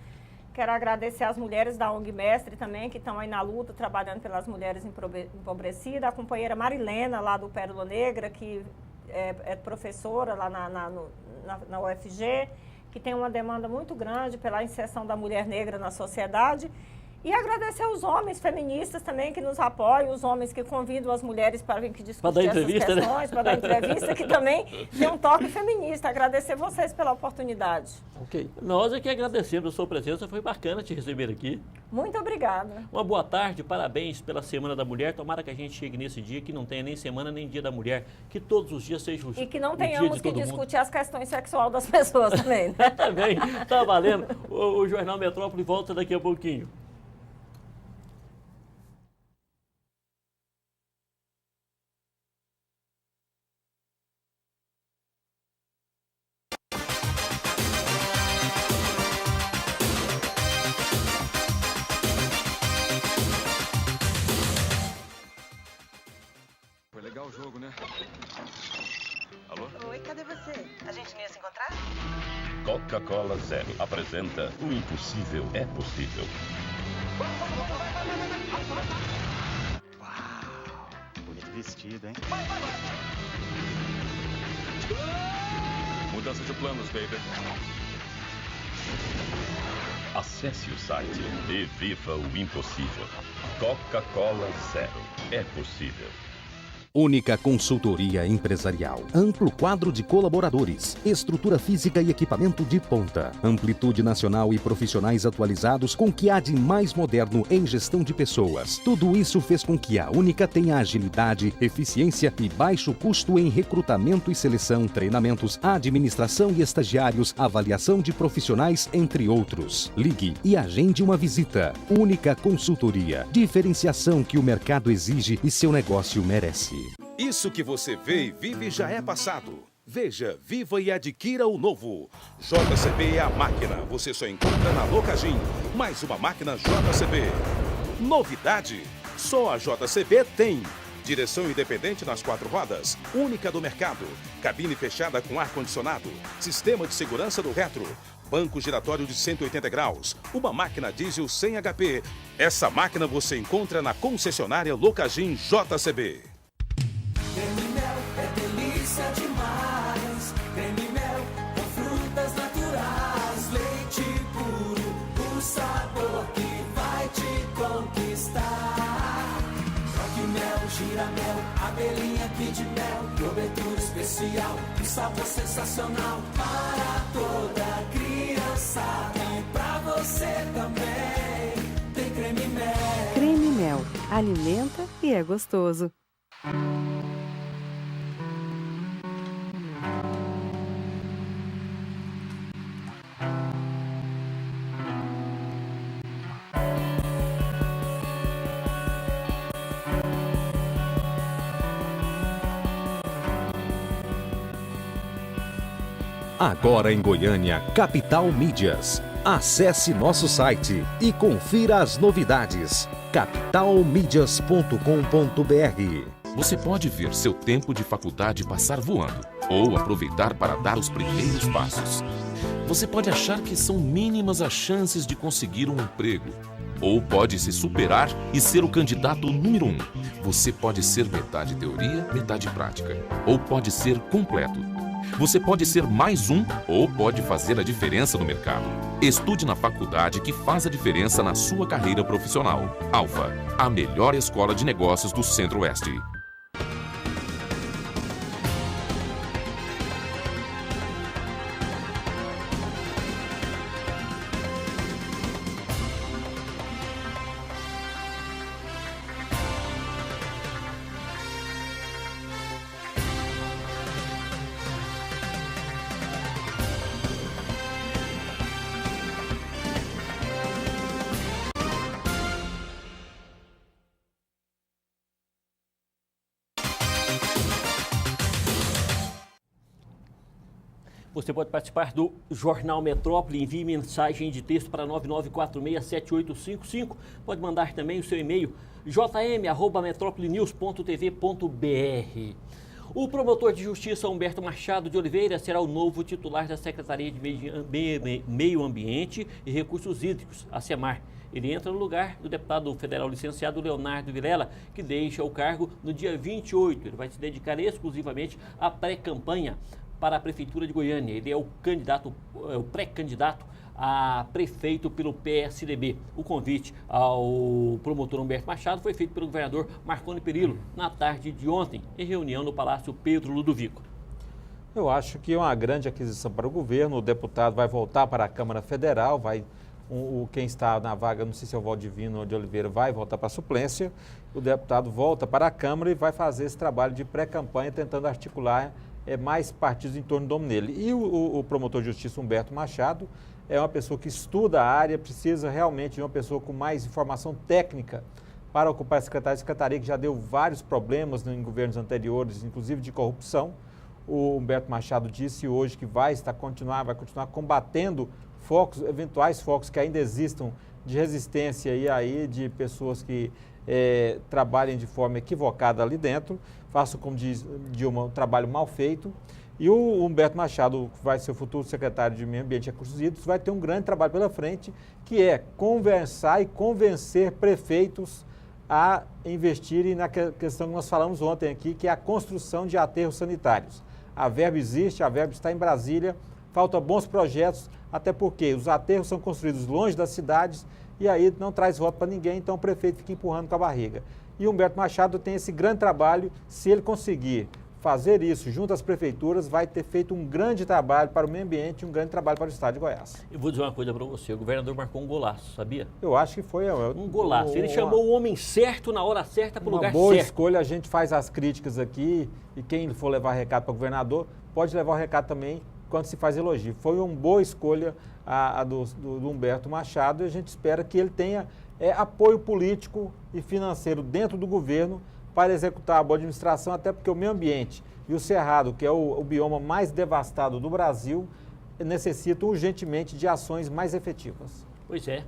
Quero agradecer às mulheres da ONG Mestre também, que estão aí na luta, trabalhando pelas mulheres empobrecidas. A companheira Marilena, lá do Pérola Negra, que é professora lá na UFG, que tem uma demanda muito grande pela inserção da mulher negra na sociedade. E agradecer aos homens feministas também que nos apoiam, os homens que convidam as mulheres para vir que discutir essas questões, para dar entrevista, que também tem um toque feminista. Agradecer vocês pela oportunidade. Ok. Nós é que agradecemos a sua presença, foi bacana te receber aqui. Muito obrigada. Uma boa tarde, parabéns pela Semana da Mulher. Tomara que a gente chegue nesse dia, que não tenha nem Semana nem Dia da Mulher, que todos os dias sejam os E que não tenhamos que discutir as questões sexuais das pessoas também. Né? Também, tá valendo. O Jornal Metrópole volta daqui a pouquinho. Legal o jogo, né? Alô? Oi, cadê você? A gente não ia se encontrar? Coca-Cola Zero apresenta O Impossível é Possível. Uau, bonito vestido, hein? Mudança de planos, baby. Acesse o site e viva o impossível. Coca-Cola Zero. É possível. Única consultoria empresarial. Amplo quadro de colaboradores. Estrutura física e equipamento de ponta. Amplitude nacional e profissionais atualizados com o que há de mais moderno em gestão de pessoas. Tudo isso fez com que a Única tenha agilidade, eficiência e baixo custo em recrutamento e seleção, treinamentos, administração e estagiários, avaliação de profissionais, entre outros. Ligue e agende uma visita. Única Consultoria. Diferenciação que o mercado exige e seu negócio merece. Isso que você vê e vive já é passado. Veja, viva e adquira o novo. JCB é a máquina. Você só encontra na Locagin. Mais uma máquina JCB. Novidade. Só a JCB tem. Direção independente nas 4 rodas, única do mercado. Cabine fechada com ar-condicionado. Sistema de segurança do retro. Banco giratório de 180 graus. Uma máquina diesel 100 HP. Essa máquina você encontra na concessionária Locagin JCB. Creme Mel é delícia demais. Creme Mel com frutas naturais. Leite puro, o sabor que vai te conquistar. Choque mel, gira mel, abelhinha Kid Mel. Cobertura especial, um sabor sensacional. Para toda criançada e pra você também. Tem Creme Mel. Creme Mel. Alimenta e é gostoso. Agora em Goiânia, Capital Mídias. Acesse nosso site e confira as novidades. capitalmídias.com.br. Você pode ver seu tempo de faculdade passar voando ou aproveitar para dar os primeiros passos. Você pode achar que são mínimas as chances de conseguir um emprego. Ou pode se superar e ser o candidato número 1. Você pode ser metade teoria, metade prática. Ou pode ser completo. Você pode ser mais um ou pode fazer a diferença no mercado. Estude na faculdade que faz a diferença na sua carreira profissional. Alfa, a melhor escola de negócios do Centro-Oeste. Você pode participar do Jornal Metrópole, envie mensagem de texto para 99467855. Pode mandar também o seu e-mail jm@metropolinews.tv.br. O promotor de justiça Humberto Machado de Oliveira será o novo titular da Secretaria de Meio Ambiente e Recursos Hídricos, a SEMAR. Ele entra no lugar do deputado federal licenciado Leonardo Vilela, que deixa o cargo no dia 28. Ele vai se dedicar exclusivamente à pré-campanha para a Prefeitura de Goiânia. Ele é o pré-candidato a prefeito pelo PSDB. O convite ao promotor Humberto Machado foi feito pelo governador Marconi Perillo na tarde de ontem, em reunião no Palácio Pedro Ludovico. Eu acho que é uma grande aquisição para o governo. O deputado vai voltar para a Câmara Federal, quem está na vaga, não sei se é o Valdivino de Oliveira, vai voltar para a suplência. O deputado volta para a Câmara e vai fazer esse trabalho de pré-campanha, tentando articular mais partidos em torno do nome dele. E o promotor de justiça Humberto Machado é uma pessoa que estuda a área, precisa realmente de uma pessoa com mais informação técnica para ocupar a secretaria, que já deu vários problemas em governos anteriores, inclusive de corrupção. O Humberto Machado disse hoje que vai continuar combatendo eventuais focos que ainda existam de resistência e aí de pessoas que trabalhem de forma equivocada ali dentro, façam, como diz Dilma, um trabalho mal feito. E o Humberto Machado, que vai ser o futuro secretário de Meio Ambiente e Recursos Hídricos, vai ter um grande trabalho pela frente, que é conversar e convencer prefeitos a investirem na questão que nós falamos ontem aqui, que é a construção de aterros sanitários. A verba existe, a verba está em Brasília, faltam bons projetos, até porque os aterros são construídos longe das cidades e aí não traz voto para ninguém, então o prefeito fica empurrando com a barriga. E o Humberto Machado tem esse grande trabalho, se ele conseguir fazer isso junto às prefeituras, vai ter feito um grande trabalho para o meio ambiente e um grande trabalho para o estado de Goiás. Eu vou dizer uma coisa para você, o governador marcou um golaço, sabia? Eu acho que foi um golaço. Ele chamou o homem certo na hora certa para o lugar certo. Uma boa escolha, a gente faz as críticas aqui e quem for levar recado para o governador pode levar o recado também quando se faz elogio. Foi uma boa escolha a do Humberto Machado e a gente espera que ele tenha apoio político e financeiro dentro do governo para executar a boa administração, até porque o meio ambiente e o Cerrado, que é o bioma mais devastado do Brasil, necessitam urgentemente de ações mais efetivas. Pois é.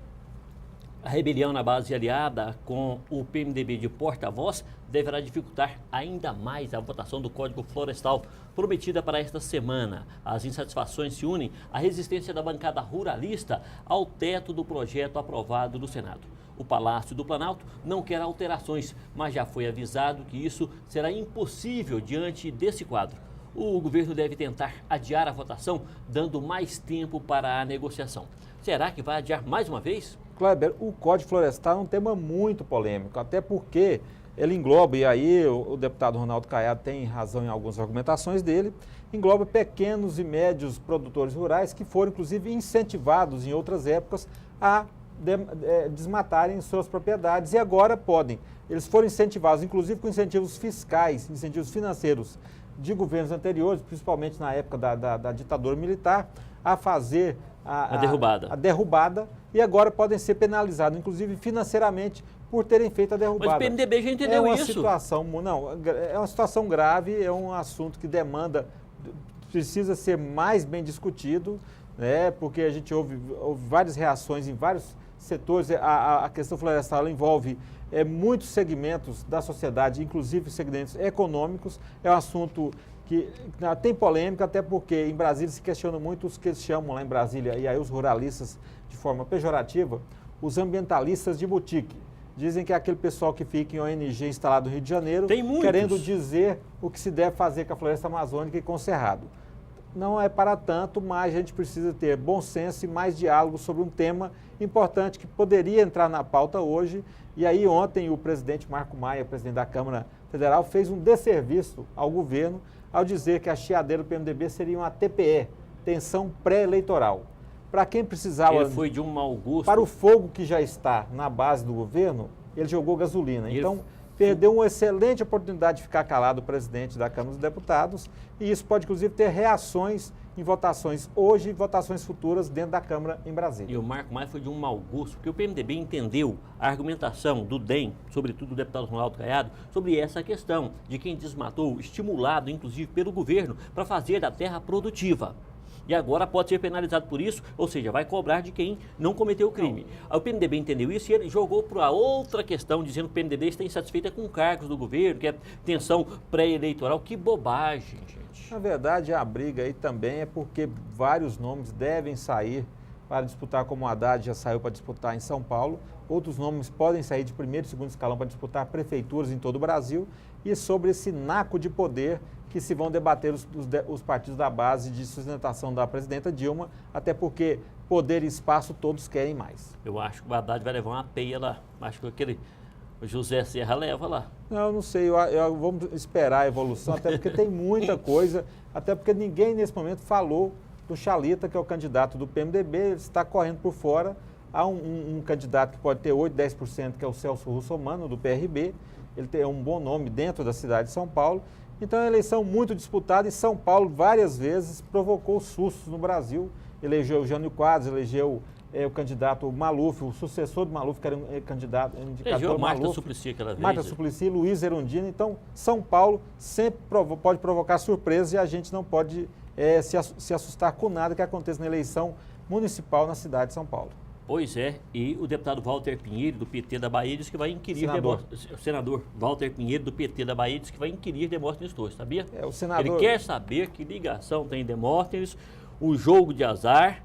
A rebelião na base aliada com o PMDB de porta-voz deverá dificultar ainda mais a votação do Código Florestal prometida para esta semana. As insatisfações se unem à resistência da bancada ruralista ao teto do projeto aprovado no Senado. O Palácio do Planalto não quer alterações, mas já foi avisado que isso será impossível diante desse quadro. O governo deve tentar adiar a votação, dando mais tempo para a negociação. Será que vai adiar mais uma vez? Kleber, o Código Florestal é um tema muito polêmico, até porque ele engloba, e aí o deputado Ronaldo Caiado tem razão em algumas argumentações dele, engloba pequenos e médios produtores rurais que foram, inclusive, incentivados em outras épocas a desmatarem suas propriedades e agora podem. Eles foram incentivados, inclusive com incentivos fiscais, incentivos financeiros de governos anteriores, principalmente na época da ditadura militar, a fazer a derrubada e agora podem ser penalizados, inclusive financeiramente, por terem feito a derrubada. Mas o PMDB já entendeu isso. É uma situação grave, é um assunto que precisa ser mais bem discutido, né, porque a gente houve várias reações em vários setores. A questão florestal envolve muitos segmentos da sociedade, inclusive segmentos econômicos. É um assunto que tem polêmica, até porque em Brasília se questiona muito os que eles chamam lá em Brasília, e aí os ruralistas de forma pejorativa, os ambientalistas de boutique. Dizem que é aquele pessoal que fica em ONG instalado no Rio de Janeiro, querendo dizer o que se deve fazer com a floresta amazônica e com o cerrado. Não é para tanto, mas a gente precisa ter bom senso e mais diálogo sobre um tema importante que poderia entrar na pauta hoje. E aí ontem o presidente Marco Maia, presidente da Câmara Federal, fez um desserviço ao governo ao dizer que a chiadeira do PMDB seria uma TPE, tensão pré-eleitoral. Para quem precisava... Ele foi de um mau gosto. Para o fogo que já está na base do governo, ele jogou gasolina. Então, perdeu uma excelente oportunidade de ficar calado o presidente da Câmara dos Deputados, e isso pode, inclusive, ter reações em votações hoje e votações futuras dentro da Câmara em Brasília. E o Marco Maia foi de um mau gosto, porque o PMDB entendeu a argumentação do DEM, sobretudo do deputado Ronaldo Caiado, sobre essa questão de quem desmatou, estimulado, inclusive, pelo governo, para fazer da terra produtiva. E agora pode ser penalizado por isso, ou seja, vai cobrar de quem não cometeu o crime. O PMDB entendeu isso e ele jogou para outra questão, dizendo que o PMDB está insatisfeito com cargos do governo, que é tensão pré-eleitoral. Que bobagem, gente. Na verdade, a briga aí também é porque vários nomes devem sair para disputar, como o Haddad já saiu para disputar em São Paulo. Outros nomes podem sair de primeiro e segundo escalão para disputar prefeituras em todo o Brasil. E sobre esse naco de poder que se vão debater os partidos da base de sustentação da presidenta Dilma, até porque poder e espaço todos querem mais. Eu acho que o Haddad vai levar uma peia lá. Acho que o José Serra leva lá. Não sei, vamos esperar a evolução, até porque tem muita coisa, até porque ninguém nesse momento falou do Chalita, que é o candidato do PMDB, ele está correndo por fora. Há um candidato que pode ter 8, 10%, que é o Celso Russomano, do PRB. Ele tem um bom nome dentro da cidade de São Paulo. Então, é uma eleição muito disputada e São Paulo, várias vezes, provocou sustos no Brasil. Elegeu o Jânio Quadros, elegeu o candidato Maluf, o sucessor do Maluf, que era um candidato indicador Maluf. Marta Suplicy aquela vez. Marta Suplicy, Luiz Erundina. Então, São Paulo sempre pode provocar surpresa e a gente não pode se assustar com nada que aconteça na eleição municipal na cidade de São Paulo. Pois é, e o deputado Walter Pinheiro, do PT da Bahia, disse que vai inquirir o senador Walter Pinheiro, do PT da Bahia, disse que vai inquirir Demóstenes Torres, sabia? O senador... Ele quer saber que ligação tem Demóstenes, o jogo de azar,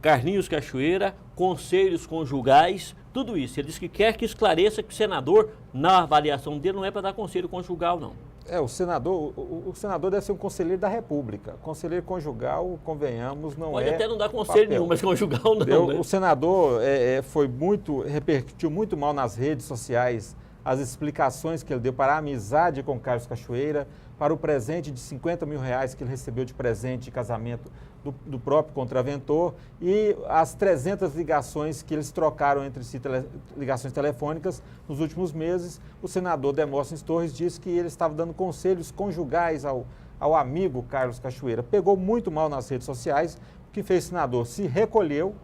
Carlinhos Cachoeira, conselhos conjugais, tudo isso. Ele disse que quer que esclareça que o senador, na avaliação dele, não é para dar conselho conjugal, não. O senador deve ser um conselheiro da República. Conselheiro conjugal, convenhamos, não Pode até não dar conselho nenhum, mas conjugal não. O senador repercutiu muito mal nas redes sociais as explicações que ele deu para a amizade com Carlos Cachoeira, para o presente de R$50 mil que ele recebeu de presente de casamento do próprio contraventor e as 300 ligações que eles trocaram entre si, ligações telefônicas, nos últimos meses. O senador Demóstenes Torres disse que ele estava dando conselhos conjugais ao amigo Carlos Cachoeira. Pegou muito mal nas redes sociais, o que fez o senador? Se recolheu,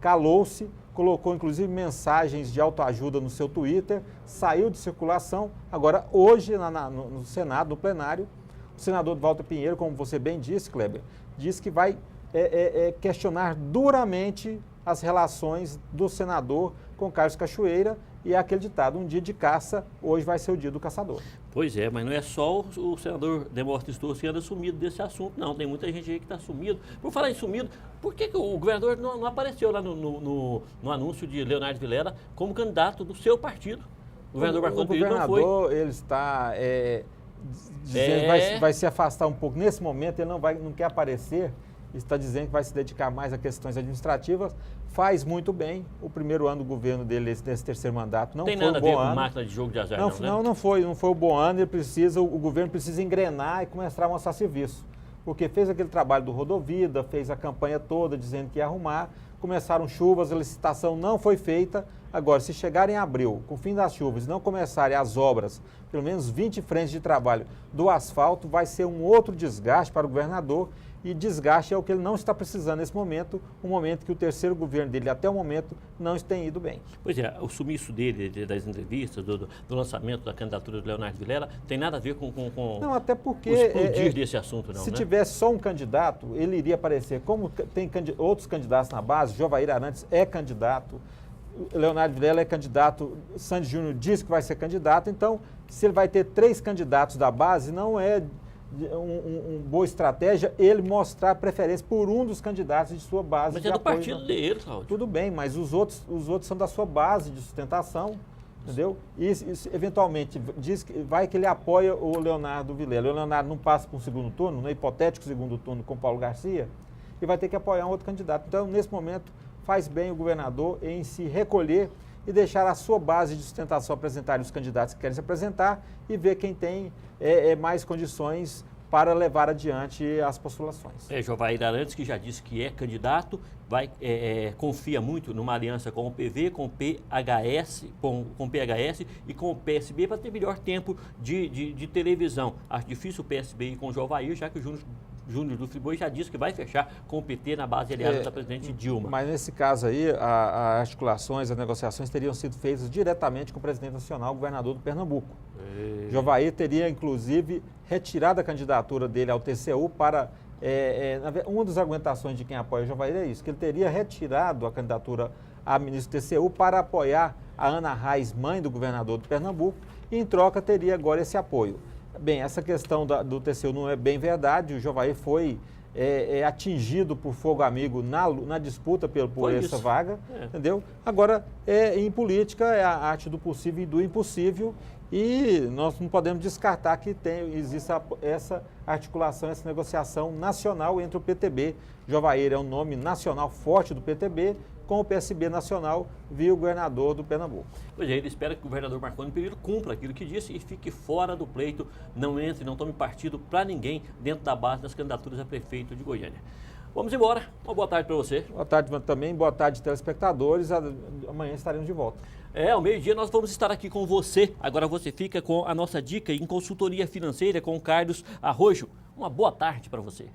calou-se, colocou inclusive mensagens de autoajuda no seu Twitter, saiu de circulação. Agora, hoje, no Senado, no plenário, o senador Walter Pinheiro, como você bem disse, Kleber, disse que vai questionar duramente as relações do senador com Carlos Cachoeira e é aquele ditado, um dia de caça, hoje vai ser o dia do caçador. Pois é, mas não é só o senador Demóstenes Torres que anda sumido desse assunto, não. Tem muita gente aí que está sumido. Por falar em sumido, por que o governador não apareceu lá no anúncio de Leonardo Vilela como candidato do seu partido? O governador Marconi Perillo não foi. O governador, ele está dizendo que vai se afastar um pouco. Nesse momento, ele não quer aparecer, está dizendo que vai se dedicar mais a questões administrativas. Faz muito bem. O primeiro ano do governo dele, nesse terceiro mandato, não foi um bom ano. Tem nada a ver com máquina de jogo de azar, não foi um bom ano. O governo precisa engrenar e começar a mostrar serviço. Porque fez aquele trabalho do Rodovida, fez a campanha toda dizendo que ia arrumar, começaram chuvas, a licitação não foi feita. Agora, se chegarem em abril, com o fim das chuvas, e não começarem as obras, pelo menos 20 frentes de trabalho do asfalto, vai ser um outro desgaste para o governador. E desgaste é o que ele não está precisando nesse momento, um momento que o terceiro governo dele, até o momento, não tem ido bem. Pois é, o sumiço dele, das entrevistas, do lançamento da candidatura do Leonardo Vilela, tem nada a ver com não, até porque, o explodir desse assunto, não, se né? tivesse só um candidato, ele iria aparecer. Como tem outros candidatos na base, Jovair Arantes é candidato, Leonardo Vilela é candidato, Sandy Júnior diz que vai ser candidato, então, se ele vai ter 3 candidatos da base, não é uma boa estratégia ele mostrar preferência por um dos candidatos de sua base. Mas de é do apoio, partido dele, Cláudio. Tudo bem, mas os outros são da sua base de sustentação, entendeu? E eventualmente diz que ele apoia o Leonardo Vilela. O Leonardo não passa para um segundo turno, no hipotético segundo turno com Paulo Garcia, e vai ter que apoiar um outro candidato. Então, nesse momento, faz bem o governador em se recolher e deixar a sua base de sustentação apresentar os candidatos que querem se apresentar e ver quem tem mais condições para levar adiante as postulações. Jovair Arantes, que já disse que é candidato, confia muito numa aliança com o PV, com o PHS e com o PSB para ter melhor tempo de televisão. Acho difícil o PSB ir com o Jovair, já que o Júnior do Friboi já disse que vai fechar com o PT na base aliada da presidente Dilma. Mas nesse caso aí, as articulações, as negociações teriam sido feitas diretamente com o presidente nacional, o governador do Pernambuco. Jovair teria, inclusive, retirado a candidatura dele ao TCU para... uma das argumentações de quem apoia o Jovair é isso, que ele teria retirado a candidatura a ministro do TCU para apoiar a Ana Reis, mãe do governador do Pernambuco, e em troca teria agora esse apoio. Bem, essa questão do TCU não é bem verdade, o Jovair foi atingido por fogo amigo na disputa por essa vaga, entendeu? Agora, em política é a arte do possível e do impossível e nós não podemos descartar que existe essa articulação, essa negociação nacional entre o PTB. Jovair é um nome nacional forte do PTB, com o PSB nacional via o governador do Pernambuco. Pois é, ele espera que o governador Marconi Perillo cumpra aquilo que disse e fique fora do pleito, não entre, não tome partido para ninguém dentro da base das candidaturas a prefeito de Goiânia. Vamos embora. Uma boa tarde para você. Boa tarde também, boa tarde, telespectadores. Amanhã estaremos de volta. Ao meio-dia nós vamos estar aqui com você. Agora você fica com a nossa dica em consultoria financeira com o Carlos Arrojo. Uma boa tarde para você.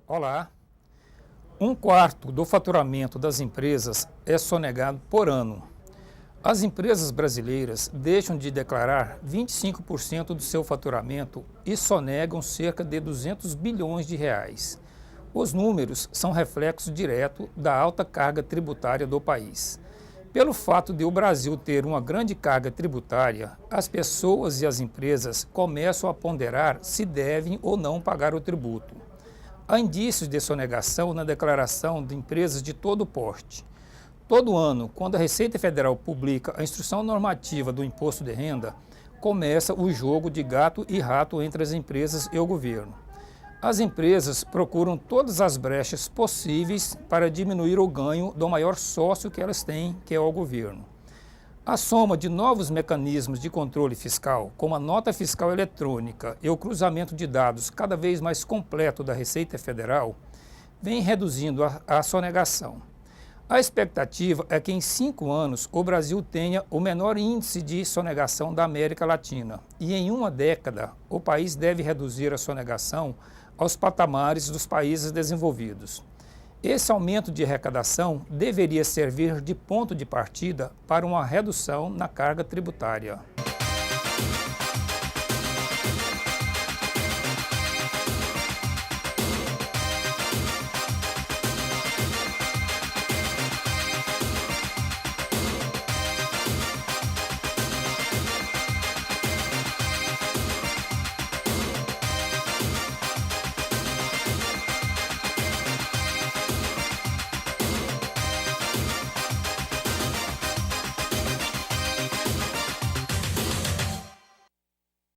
Olá. 1/4 do faturamento das empresas é sonegado por ano. As empresas brasileiras deixam de declarar 25% do seu faturamento e sonegam cerca de 200 bilhões de reais. Os números são reflexo direto da alta carga tributária do país. Pelo fato de o Brasil ter uma grande carga tributária, as pessoas e as empresas começam a ponderar se devem ou não pagar o tributo. Há indícios de sonegação na declaração de empresas de todo porte. Todo ano, quando a Receita Federal publica a instrução normativa do imposto de renda, começa o jogo de gato e rato entre as empresas e o governo. As empresas procuram todas as brechas possíveis para diminuir o ganho do maior sócio que elas têm, que é o governo. A soma de novos mecanismos de controle fiscal, como a nota fiscal eletrônica e o cruzamento de dados cada vez mais completo da Receita Federal, vem reduzindo a sonegação. A expectativa é que em 5 anos o Brasil tenha o menor índice de sonegação da América Latina e em uma década o país deve reduzir a sonegação aos patamares dos países desenvolvidos. Esse aumento de arrecadação deveria servir de ponto de partida para uma redução na carga tributária.